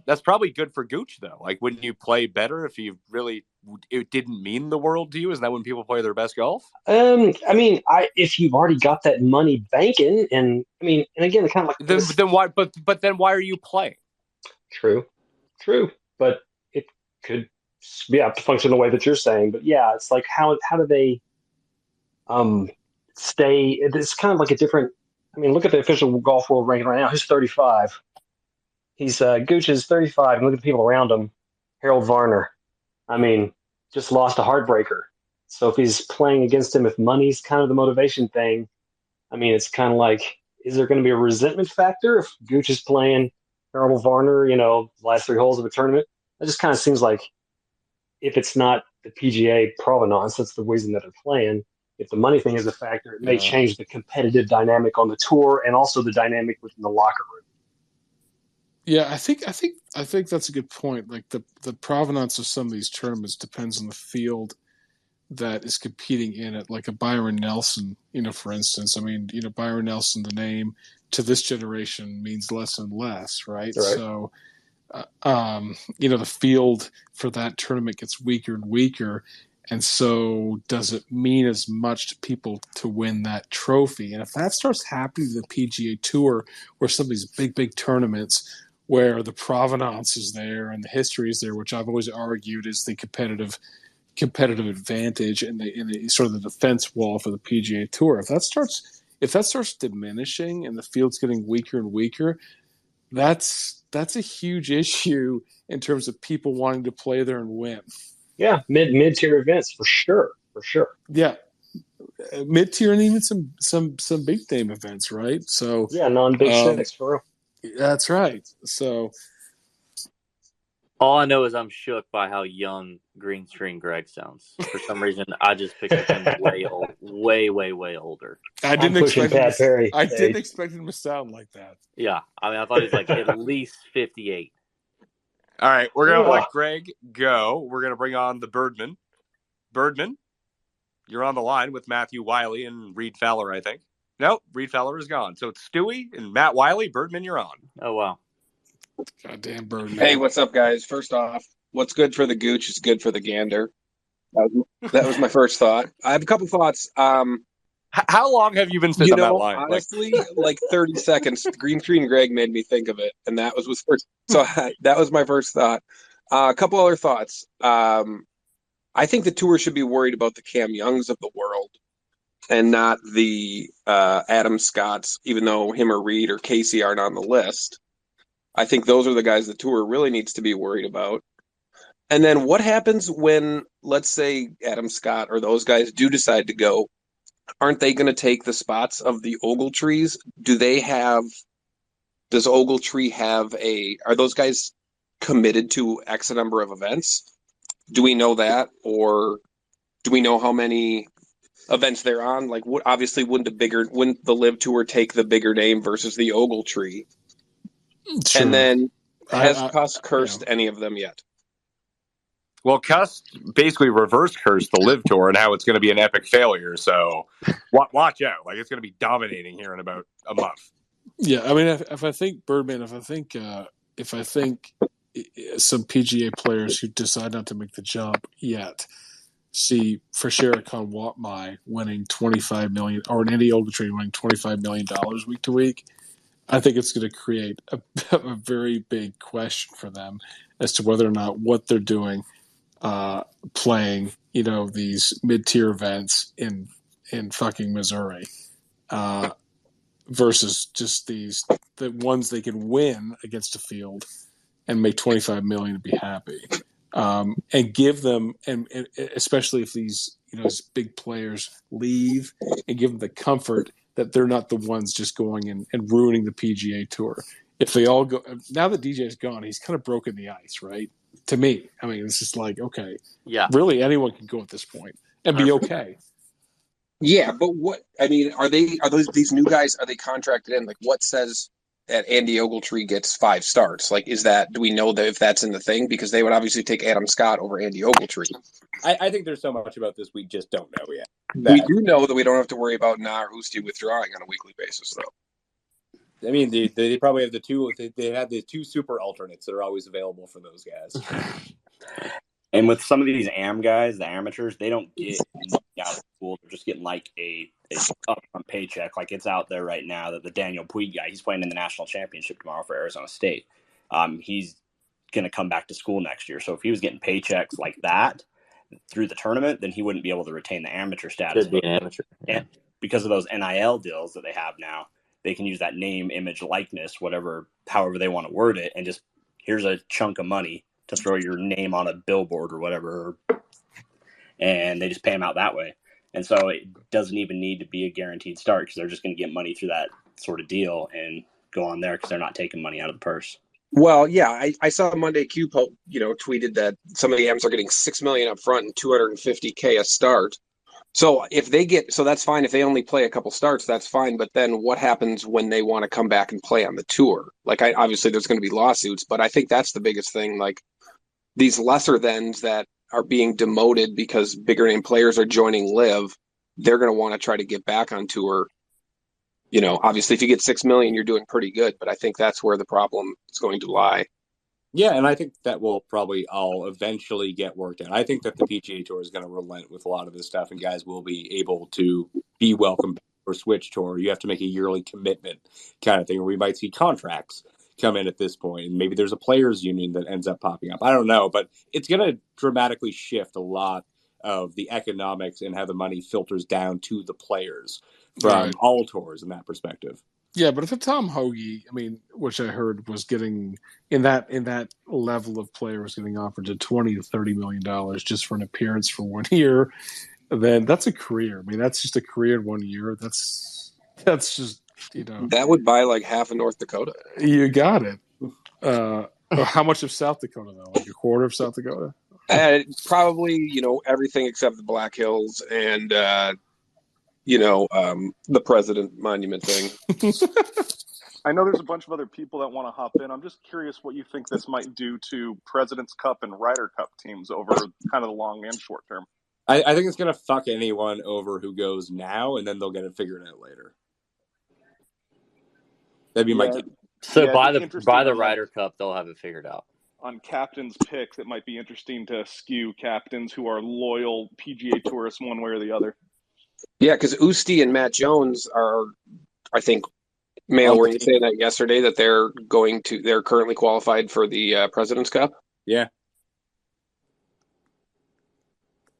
That's probably good for gooch, though. Like, wouldn't you play better if it didn't mean the world to you? Isn't that when people play their best golf? If you've already got that money banking, and again, kind of like then why? But then why are you playing? True, but it could function the way that you're saying. But yeah, it's like how do they stay? It's kind of like a different. Look at the official golf world ranking right now. Who's 35? He's Gooch is 35, and look at the people around him. Harold Varner, just lost a heartbreaker. So if he's playing against him, if money's kind of the motivation thing, it's kind of like, is there going to be a resentment factor if Gooch is playing Harold Varner, last 3 holes of a tournament? It just kind of seems like if it's not the PGA provenance, that's the reason that they're playing. If the money thing is a factor, it may change the competitive dynamic on the tour and also the dynamic within the locker room. Yeah, I think that's a good point. Like the provenance of some of these tournaments depends on the field that is competing in it. Like a Byron Nelson, for instance. I mean, Byron Nelson, the name to this generation means less and less, right? Right. So, the field for that tournament gets weaker and weaker. And so does it mean as much to people to win that trophy? And if that starts happening to the PGA Tour, where some of these big, big tournaments where the provenance is there and the history is there, which I've always argued is the competitive advantage and the sort of the defense wall for the PGA Tour. If that starts diminishing and the field's getting weaker and weaker, that's a huge issue in terms of people wanting to play there and win. Yeah, mid-tier events for sure. Yeah, mid-tier and even some big name events, right? So yeah, non-big six for real. That's right. So all I know is I'm shook by how young Green Screen Greg sounds. For some reason, I just pictured him way older. I didn't expect him to sound like that. Yeah, I mean, I thought he was like at least 58. All right, we're going to let Greg go. We're going to bring on the Birdman. Birdman, you're on the line with Matthew Wiley and Reed Fowler, I think. Nope, Reed Fowler is gone. So it's Stewie and Matt Wiley. Birdman, you're on. Oh, wow. Goddamn Birdman. Hey, what's up, guys? First off, what's good for the gooch is good for the gander. That was my first thought. I have a couple thoughts. How long have you been sitting on that line? Honestly, like 30 seconds. Green Screen Greg made me think of it, and that was first. So that was my first thought. A couple other thoughts. I think the tour should be worried about the Cam Youngs of the world and not the Adam Scotts, even though him or Reed or Casey aren't on the list. I think those are the guys the tour really needs to be worried about. And then what happens when, let's say, Adam Scott or those guys do decide to go? Aren't they going to take the spots of the Ogletrees? Does Ogletree have are those guys committed to X number of events? Do we know that? Or do we know how many events they're on? Like, obviously, wouldn't the LIV Tour take the bigger name versus the Ogletree? Sure. And then, has Cuss cursed any of them yet? Well, Cuss basically reverse cursed the LIV Tour and how it's going to be an epic failure. So watch out. Like, it's going to be dominating here in about a month. Yeah, I mean, if I think Birdman, if I think some PGA players who decide not to make the jump yet see for Sherikhan Watmai winning $25 million or an Andy Ogletree winning $25 million week to week, I think it's going to create a very big question for them as to whether or not what they're doing, playing, these mid-tier events in fucking Missouri, versus just the ones they can win against a field and make $25 million and be happy, and give them, and especially if these these big players leave, and give them the comfort that they're not the ones just going and ruining the PGA Tour. If they all go, now that DJ's gone, he's kind of broken the ice, right? To me, I mean, it's just like, okay, yeah, really anyone can go at this point and be okay. Yeah, but are these new guys, are they contracted in? Like, what says that Andy Ogletree gets 5 starts? Like, do we know that if that's in the thing? Because they would obviously take Adam Scott over Andy Ogletree. I think there's so much about this we just don't know yet. We do know that we don't have to worry about Usti withdrawing on a weekly basis, though. I mean, they probably have they have the 2 super alternates that are always available for those guys. And with some of these AM guys, the amateurs, they don't get out of school. They're just getting like a upfront paycheck. Like, it's out there right now that the Daniel Puig guy, he's playing in the national championship tomorrow for Arizona State. He's going to come back to school next year. So if he was getting paychecks like that through the tournament, then he wouldn't be able to retain the amateur status. Be an amateur. And because of those NIL deals that they have now, they can use that name, image, likeness, however they want to word it, and just here's a chunk of money to throw your name on a billboard or whatever, and they just pay them out that way. And so it doesn't even need to be a guaranteed start because they're just going to get money through that sort of deal and go on there because they're not taking money out of the purse. Well, yeah, I saw Monday Q tweeted that some of the AMs are getting $6 million up front and $250K a start. So if they get, so that's fine. If they only play a couple starts, that's fine. But then what happens when they want to come back and play on the tour? Like, obviously there's going to be lawsuits, but I think that's the biggest thing. Like these lesser thens that are being demoted because bigger name players are joining LIV, they're going to want to try to get back on tour. You know, obviously if you get 6 million, you're doing pretty good, but I think that's where the problem is going to lie. Yeah, and I think that will probably all eventually get worked out. I think that the PGA Tour is going to relent with a lot of this stuff, and guys will be able to be welcome or switch tour. You have to make a yearly commitment kind of thing, or we might see contracts come in at this point, and maybe there's a players' union that ends up popping up. I don't know, but it's going to dramatically shift a lot of the economics and how the money filters down to the players from all tours in that perspective. Yeah, but if a Tom Hoagie, I mean, which I heard was getting in that level of player was getting offered to $20 to $30 million just for an appearance for 1 year, then that's a career. I mean, that's just a career in 1 year. That's just, you know, that would buy like half of North Dakota. You got it. How much of South Dakota though? Like a quarter of South Dakota? Probably, you know, everything except the Black Hills and the President Monument thing. I know there's a bunch of other people that want to hop in. I'm just curious what you think this might do to President's Cup and Ryder Cup teams over kind of the long and short term. I think it's going to fuck anyone over who goes now, and then they'll get it figured out later. That'd be my guess. So by the Ryder Cup, they'll have it figured out. On captains' picks, it might be interesting to skew captains who are loyal PGA tourists one way or the other. Yeah, because Usti and Matt Jones are, I think, Mayo, were you saying that yesterday that they're currently qualified for the President's Cup? Yeah.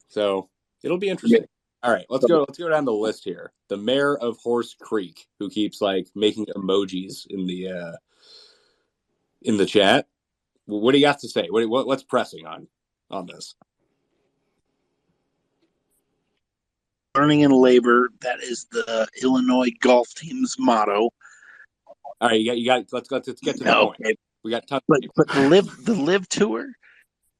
So it'll be interesting. Yeah. All right, let's go down the list here. The mayor of Horse Creek, who keeps like making emojis in the chat. What do you got to say? What's pressing on this? Learning and labor. That is the Illinois golf team's motto. All right, you got. Let's get to the point. Okay. We got tons. But the LIV Tour.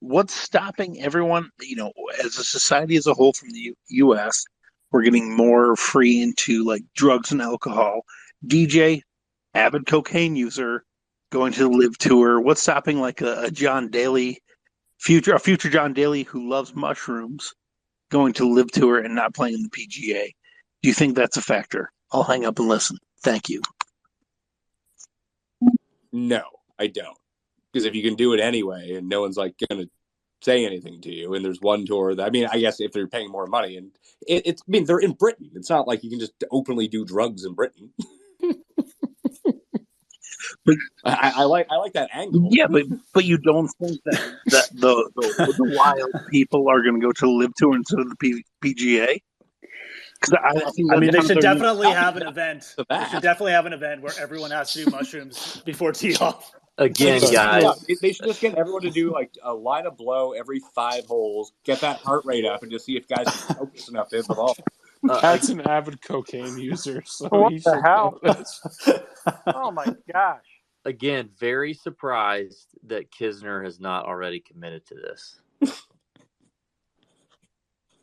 What's stopping everyone? You know, as a society as a whole, from the U.S., we're getting more free into like drugs and alcohol. DJ, avid cocaine user, going to the LIV Tour. What's stopping like a John Daly, future John Daly who loves mushrooms, going to LIV Tour and not playing in the PGA? Do you think that's a factor? I'll hang up and listen. Thank you. No, I don't. Because if you can do it anyway and no one's like going to say anything to you, and there's one tour that, I mean, I guess if they're paying more money, and they're in Britain. It's not like you can just openly do drugs in Britain. But I like that angle. Yeah, but you don't think that the wild people are going to go to the LIV Tour instead of the PGA? I mean, they should definitely have an event. They should definitely have an event where everyone has to do mushrooms before tee off. Again, guys, they should just get everyone to do like a line of blow every 5 holes, get that heart rate up, and just see if guys can focus enough to hit the ball. That's an avid cocaine user. So what the hell? Oh my gosh! Again, very surprised that Kisner has not already committed to this.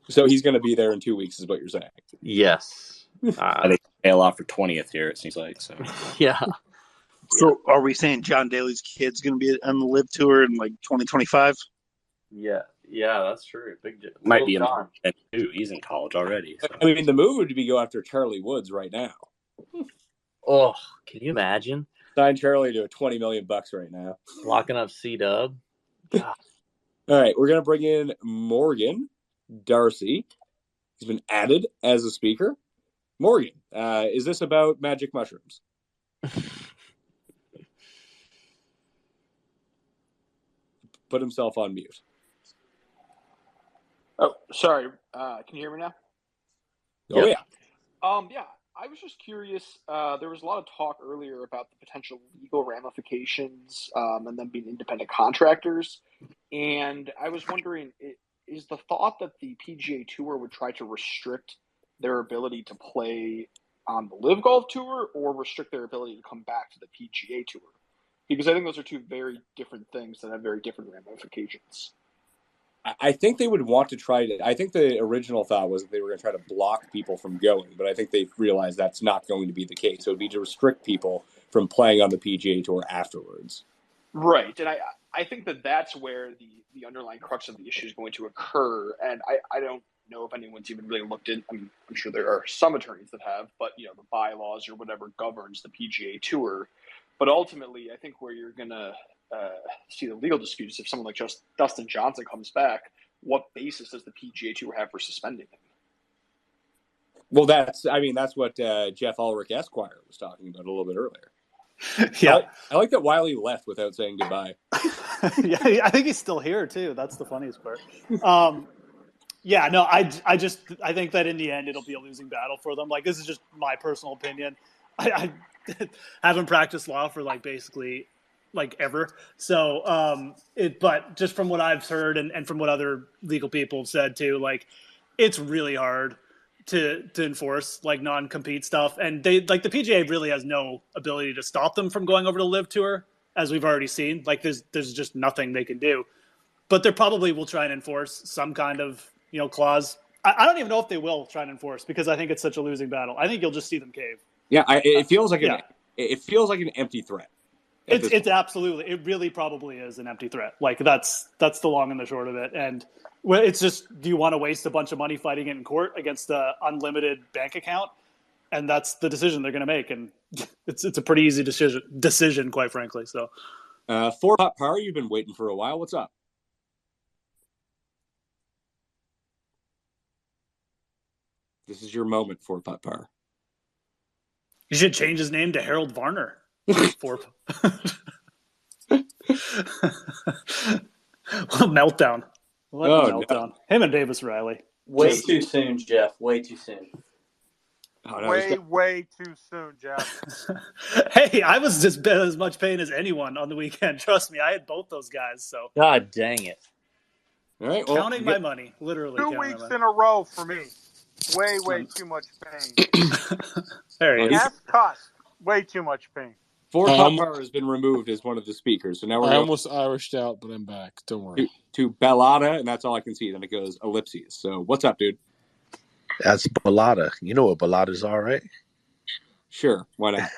So he's going to be there in 2 weeks, is what you're saying? Yes. I think bail off for 20th here, it seems like. So yeah. So are we saying John Daly's kid's going to be on the LIV Tour in like 2025? Yeah, that's true. Might be in the too. He's in college already. So. I mean, the move would be go after Charlie Woods right now. Oh, can you imagine? Sign Charlie to $20 million right now. Locking up C-Dub. All right, we're going to bring in Morgan Darcy. He's been added as a speaker. Morgan, is this about magic mushrooms? Put himself on mute. Oh, sorry. Can you hear me now? Oh, yeah. Yeah, I was just curious. There was a lot of talk earlier about the potential legal ramifications and them being independent contractors. And I was wondering, is the thought that the PGA Tour would try to restrict their ability to play on the LIV Golf Tour or restrict their ability to come back to the PGA Tour? Because I think those are two very different things that have very different ramifications. I think they would want to try to. I think the original thought was that they were going to try to block people from going, but I think they've realized that's not going to be the case. It would be to restrict people from playing on the PGA Tour afterwards. Right, and I think that that's where the underlying crux of the issue is going to occur, and I don't know if anyone's even really looked in. I'm sure there are some attorneys that have, but the bylaws or whatever governs the PGA Tour. But ultimately, I think where you're going to see the legal disputes if someone like just Dustin Johnson comes back, what basis does the PGA Tour have for suspending him? Well, that's what Jeff Ulrich Esquire was talking about a little bit earlier. Yeah, I like that Wiley left without saying goodbye. Yeah, I think he's still here too. That's the funniest part. Yeah, no, I think that in the end it'll be a losing battle for them. Like, this is just my personal opinion. I haven't practiced law for basically ever. So, but just from what I've heard and from what other legal people have said too, it's really hard to enforce non-compete stuff. And the PGA really has no ability to stop them from going over to LIV Tour, as we've already seen. There's just nothing they can do. But they probably will try and enforce some kind of clause. I don't even know if they will try and enforce, because I think it's such a losing battle. I think you'll just see them cave. Yeah, it feels like an empty threat. It's absolutely, it really probably is an empty threat. That's the long and the short of it. And it's just, do you want to waste a bunch of money fighting it in court against an unlimited bank account? And that's the decision they're going to make. And it's a pretty easy decision, quite frankly. So, for Pot Power, you've been waiting for a while. What's up? This is your moment, for Pot Power. You should change his name to Harold Varner. What a meltdown. What a meltdown. No. Him and Davis Riley. Way too soon, Jeff. Way too soon. Oh, no, way too soon, Jeff. Hey, I was just as much pain as anyone on the weekend. Trust me, I had both those guys. So God dang it. All right, counting my money, literally. 2 weeks in a row for me. Way too much pain. There he is. Ask Cuss. Way too much pain. For Pot Power has been removed as one of the speakers. So now I almost Irished out, but I'm back. Don't worry. To Bellata, and that's all I can see. Then it goes ellipses. So what's up, dude? That's Bellata. You know what Bellatas are, right? Sure. Why not?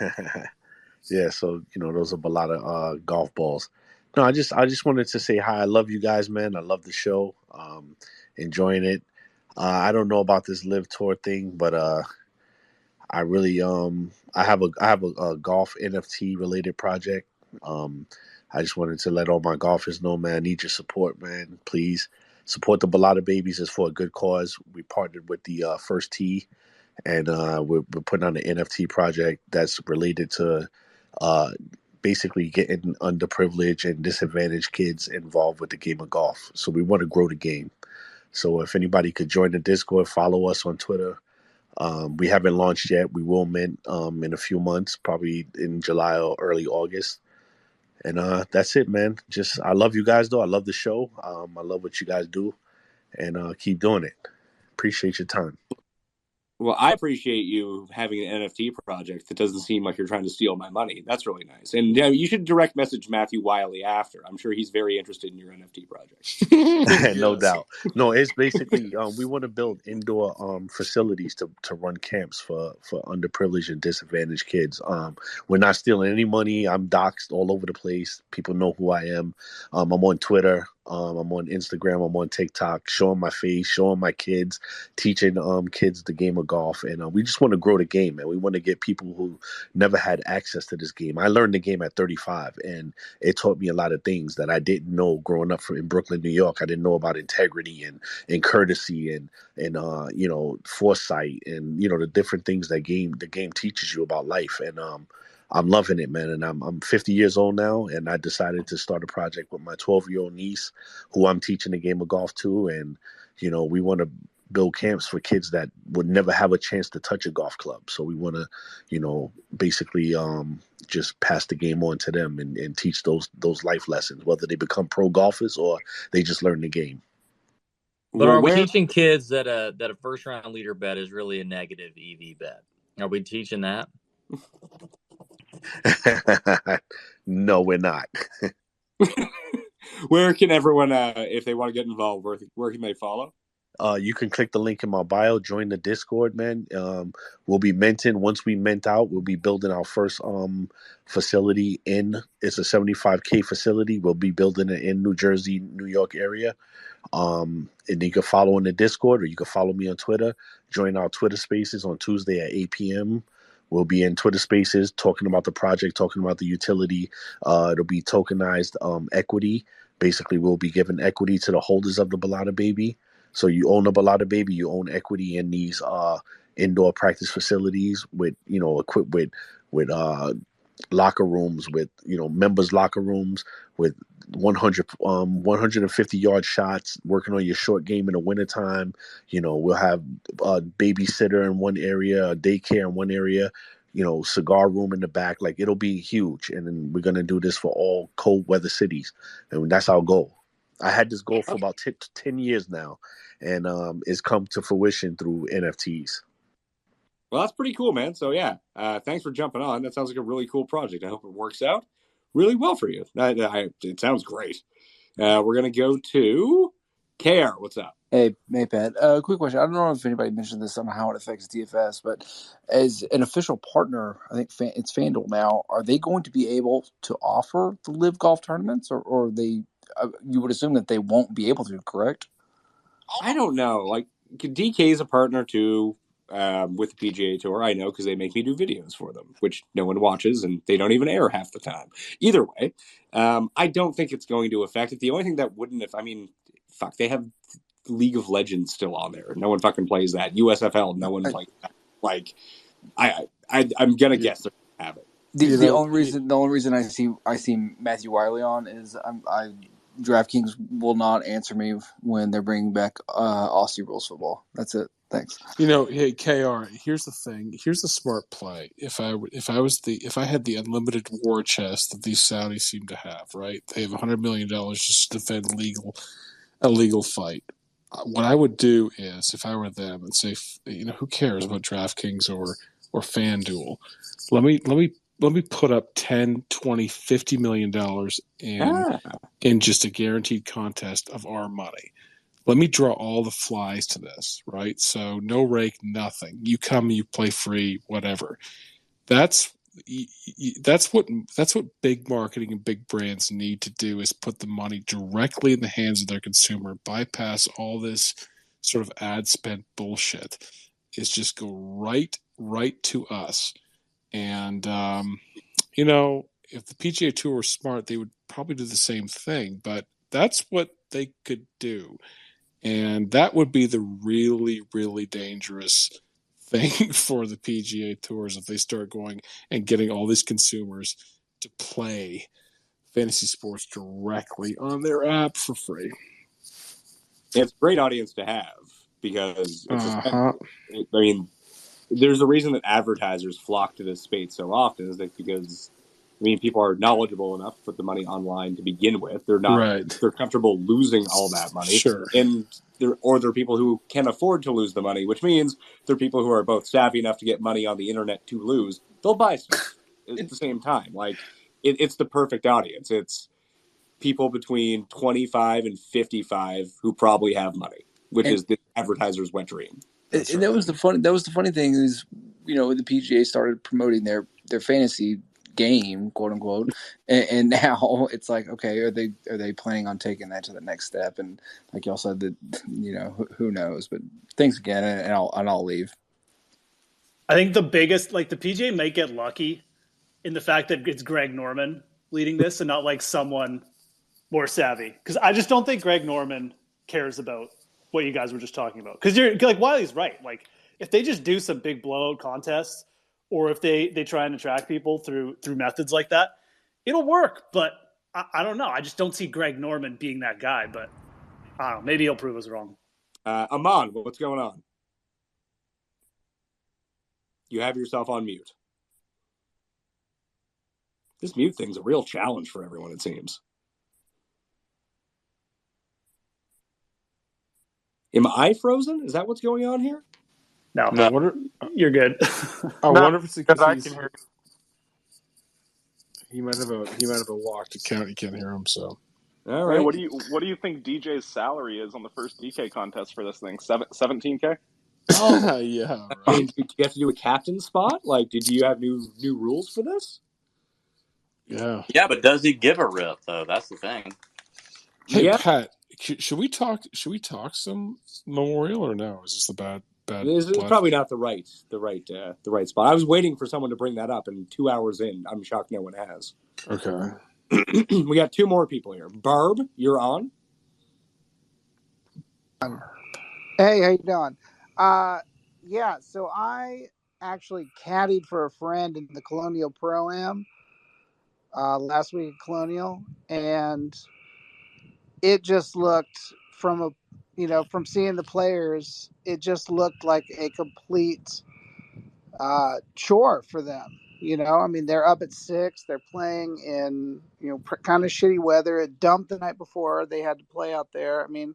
Yeah, so those are Bellata golf balls. No, I just wanted to say hi. I love you guys, man. I love the show. Enjoying it. I don't know about this LIV Tour thing, but I really I have a golf NFT related project. I just wanted to let all my golfers know, man, I need your support, man. Please support the Bellata Babies. It's for a good cause. We partnered with the First Tee, and we're putting on an NFT project that's related to basically getting underprivileged and disadvantaged kids involved with the game of golf. So we want to grow the game. So if anybody could join the Discord, follow us on Twitter. We haven't launched yet. We will mint in a few months, probably in July or early August. And that's it, man. I love you guys, though. I love the show. I love what you guys do. And keep doing it. Appreciate your time. Well, I appreciate you having an NFT project that doesn't seem like you're trying to steal my money. That's really nice. And you should direct message Matthew Wiley after. I'm sure he's very interested in your NFT project. No doubt. No, it's basically we want to build indoor facilities to run camps for underprivileged and disadvantaged kids. We're not stealing any money. I'm doxxed all over the place. People know who I am. I'm on Twitter. I'm on Instagram. I'm on TikTok, showing my face, showing my kids, teaching kids the game of golf. And we just want to grow the game, man. We want to get people who never had access to this game. I learned the game at 35, and it taught me a lot of things that I didn't know growing up in Brooklyn, New York. I didn't know about integrity and courtesy and foresight and the different things that the game teaches you about life. And I'm loving it, man. And I'm 50 years old now, and I decided to start a project with my 12-year-old niece, who I'm teaching the game of golf to. And, we want to build camps for kids that would never have a chance to touch a golf club. So we want to, basically just pass the game on to them and teach those life lessons, whether they become pro golfers or they just learn the game. But are we teaching kids that a first round leader bet is really a negative EV bet? Are we teaching that? No, we're not. Where can everyone, if they want to get involved, where can they follow? You can click the link in my bio, join the Discord, man. We'll be minting. Once we mint out, we'll be building our first facility it's a 75K facility. We'll be building it in New Jersey, New York area. And you can follow in the Discord, or you can follow me on Twitter. Join our Twitter Spaces on Tuesday at 8 p.m. We'll be in Twitter Spaces talking about the project, talking about the utility. It'll be tokenized equity. Basically, we'll be giving equity to the holders of the Balada Baby. So you own a Balada Baby, you own equity in these indoor practice facilities equipped with locker rooms, with members locker rooms with 150-yard shots, working on your short game in the wintertime. We'll have a babysitter in one area, a daycare in one area, cigar room in the back. Like, it'll be huge. And then we're going to do this for all cold weather cities. And that's our goal. I had this goal for about 10 years now, and it's come to fruition through NFTs. Well, that's pretty cool, man. So, yeah, thanks for jumping on. That sounds like a really cool project. I hope it works out really well for you. It sounds great. We're going to go to KR. What's up? Hey, Pat. Quick question. I don't know if anybody mentioned this on how it affects DFS, but as an official partner, I think it's FanDuel now. Are they going to be able to offer the LIV Golf tournaments, or they? You would assume that they won't be able to, correct? I don't know. Like, DK is a partner too with the PGA Tour. I know because they make me do videos for them, which no one watches, and they don't even air half the time. Either way, I don't think it's going to affect it. The only thing that wouldn't, they have League of Legends still on there. No one fucking plays that. USFL, no one plays that. Like, I'm gonna guess they're gonna have it. The only reason I see Matthew Wiley on is DraftKings will not answer me when they're bringing back Aussie rules football. That's it. Thanks. Hey KR, here's the thing. Here's the smart play. If I had the unlimited war chest that these Saudis seem to have, right? They have $100 million just to defend a legal fight. What I would do is, if I were them, and say, who cares about DraftKings or FanDuel? Let me put up 10, 20, $50 million in just a guaranteed contest of our money. Let me draw all the flies to this, right? So no rake, nothing. You come, you play free, whatever. That's what big marketing and big brands need to do, is put the money directly in the hands of their consumer, bypass all this sort of ad spend bullshit. Is just go right to us. And if the PGA Tour were smart, they would probably do the same thing. But that's what they could do. And that would be the really, really dangerous thing for the PGA Tours if they start going and getting all these consumers to play fantasy sports directly on their app for free. It's a great audience to have because there's a reason that advertisers flock to this space so often, is that because people are knowledgeable enough to put the money online to begin with. They're not. Right. They're comfortable losing all that money. Sure. And they're people who can afford to lose the money, which means they're people who are both savvy enough to get money on the internet to lose. They'll buy stuff at the same time. Like, it's the perfect audience. It's people between 25 and 55 who probably have money, which is the advertiser's wet dream. And that was the funny thing is, when the PGA started promoting their fantasy game, quote unquote, and now it's like, okay, are they planning on taking that to the next step? And like y'all said, that who knows? But thanks again, and I'll leave. I think the biggest, the PGA might get lucky in the fact that it's Greg Norman leading this and not like someone more savvy, because I just don't think Greg Norman cares about what you guys were just talking about. Because you're like, Wiley's right. Like, if they just do some big blowout contests, or if they try and attract people through methods like that, it'll work. But I don't know. I just don't see Greg Norman being that guy. But I don't know. Maybe he'll prove us wrong. Aman, what's going on? You have yourself on mute. This mute thing's a real challenge for everyone, it seems. Am I frozen? Is that what's going on here? No. You're good. I wonder if it's because I can hear you. He might have a locked account. You can't hear him. So All Hey, right. what do you think DJ's salary is on the first DK contest for this thing? 17K? Oh, Yeah, I right. mean, did you have to do a captain spot? Like, did you have new rules for this? Yeah. Yeah, but does he give a rip though? That's the thing. Hey, Yeah. Pat, should we talk some Memorial or no? Is this the bad This is blood? probably not the right spot. I was waiting for someone to bring that up, and 2 hours in, I'm shocked no one has. Okay. We got two more people here. Barb, you're on. Hey, how you doing? Yeah, so I actually caddied for a friend in the Colonial Pro-Am last week at Colonial, and it just looked from seeing the players, it just looked like a complete chore for them. I mean, they're up at 6. They're playing in kind of shitty weather. It dumped the night before. They had to play out there. I mean,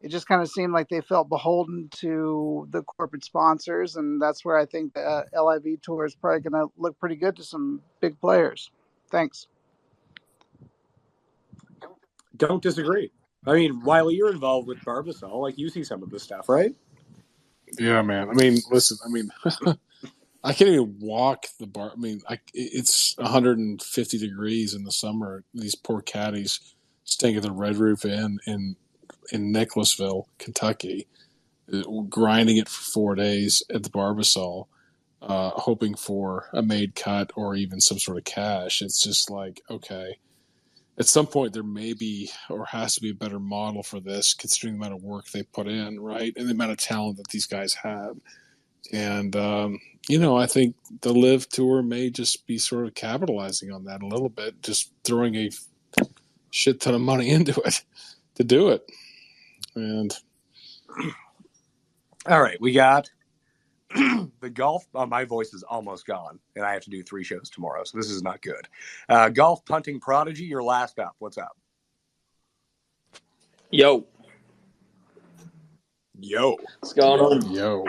it just kind of seemed like they felt beholden to the corporate sponsors, and that's where I think the LIV Tour is probably going to look pretty good to some big players. Thanks. Don't disagree. I mean, Wiley, you're involved with Barbasol. Like, you see some of this stuff, right? Yeah, man. I mean, listen. I mean, I can't even walk the bar. I mean, it's 150 degrees in the summer. These poor caddies staying at the Red Roof Inn in Nicholasville, Kentucky, grinding it for 4 days at the Barbasol, hoping for a made cut or even some sort of cash. It's just like, okay, at some point there may be or has to be a better model for this, considering the amount of work they put in, right, and the amount of talent that these guys have. And I think the LIV Tour may just be sort of capitalizing on that a little bit, just throwing a shit ton of money into it to do it. And all right, we got the golf. My voice is almost gone, and I have to do 3 shows tomorrow, so this is not good. Golf punting prodigy, you're last up. What's up? Yo. What's going on? Yo.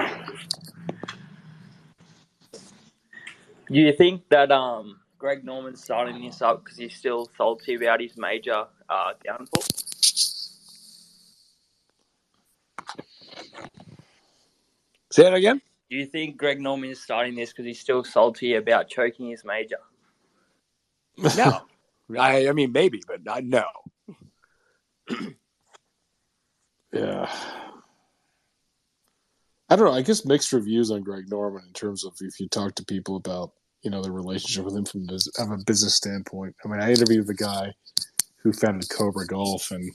Do you think that Greg Norman's starting this up because he's still salty about his major downfall? Say that again? Do you think Greg Norman is starting this because he's still salty about choking his major? No. I mean, maybe, but no. Yeah. I don't know. I guess mixed reviews on Greg Norman in terms of if you talk to people about, their relationship with him from a business standpoint. I mean, I interviewed the guy who founded Cobra Golf, and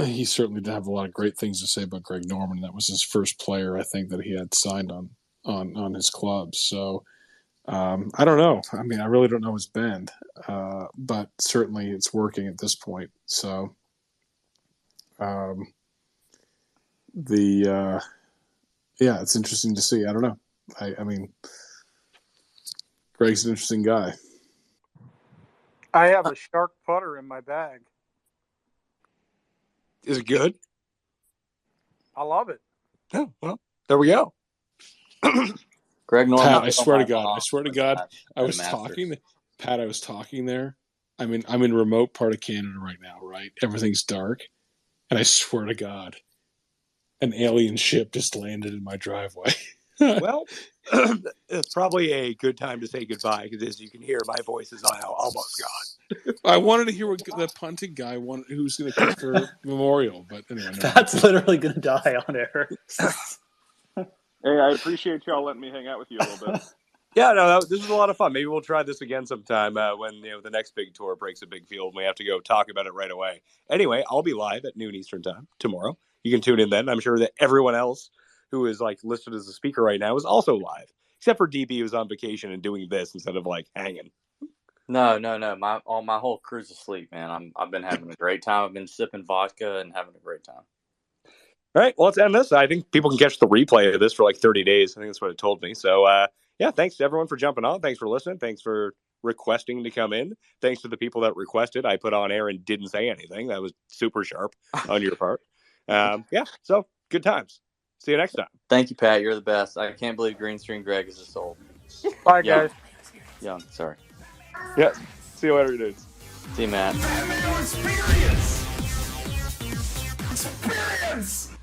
he certainly did have a lot of great things to say about Greg Norman. That was his first player, I think, that he had signed on his club. So I don't know. I mean, I really don't know his bend, but certainly it's working at this point. So it's interesting to see. I don't know. I mean, Greg's an interesting guy. I have a shark putter in my bag. Is it good? I love it. Oh, well, there we go. Greg Norman. Pat, I swear to God, I was talking. Pat, I was talking there. I mean, I'm in remote part of Canada right now, right? Everything's dark. And I swear to God, an alien ship just landed in my driveway. Well, it's probably a good time to say goodbye because, as you can hear, my voice is almost gone. I wanted to hear what that punting guy wanted, who's going to kick for Memorial, but anyway. That's literally going to die on air. Hey, I appreciate y'all letting me hang out with you a little bit. Yeah, no, this was a lot of fun. Maybe we'll try this again sometime when the next big tour breaks a big field and we have to go talk about it right away. Anyway, I'll be live at noon Eastern time tomorrow. You can tune in then. I'm sure that everyone else who is listed as a speaker right now is also live, except for DB, who's on vacation and doing this instead of hanging. No. My whole crew's asleep, man. I've been having a great time. I've been sipping vodka and having a great time. All right, well, let's end this. I think people can catch the replay of this for 30 days. I think that's what it told me. So, thanks to everyone for jumping on. Thanks for listening. Thanks for requesting to come in. Thanks to the people that requested. I put on air and didn't say anything. That was super sharp on your part. So good times. See you next time. Thank you, Pat. You're the best. I can't believe Greenstream Greg is this old. Bye, guys. Young, sorry. Yeah. See you later, dudes. See you, Matt. Experience! Experience!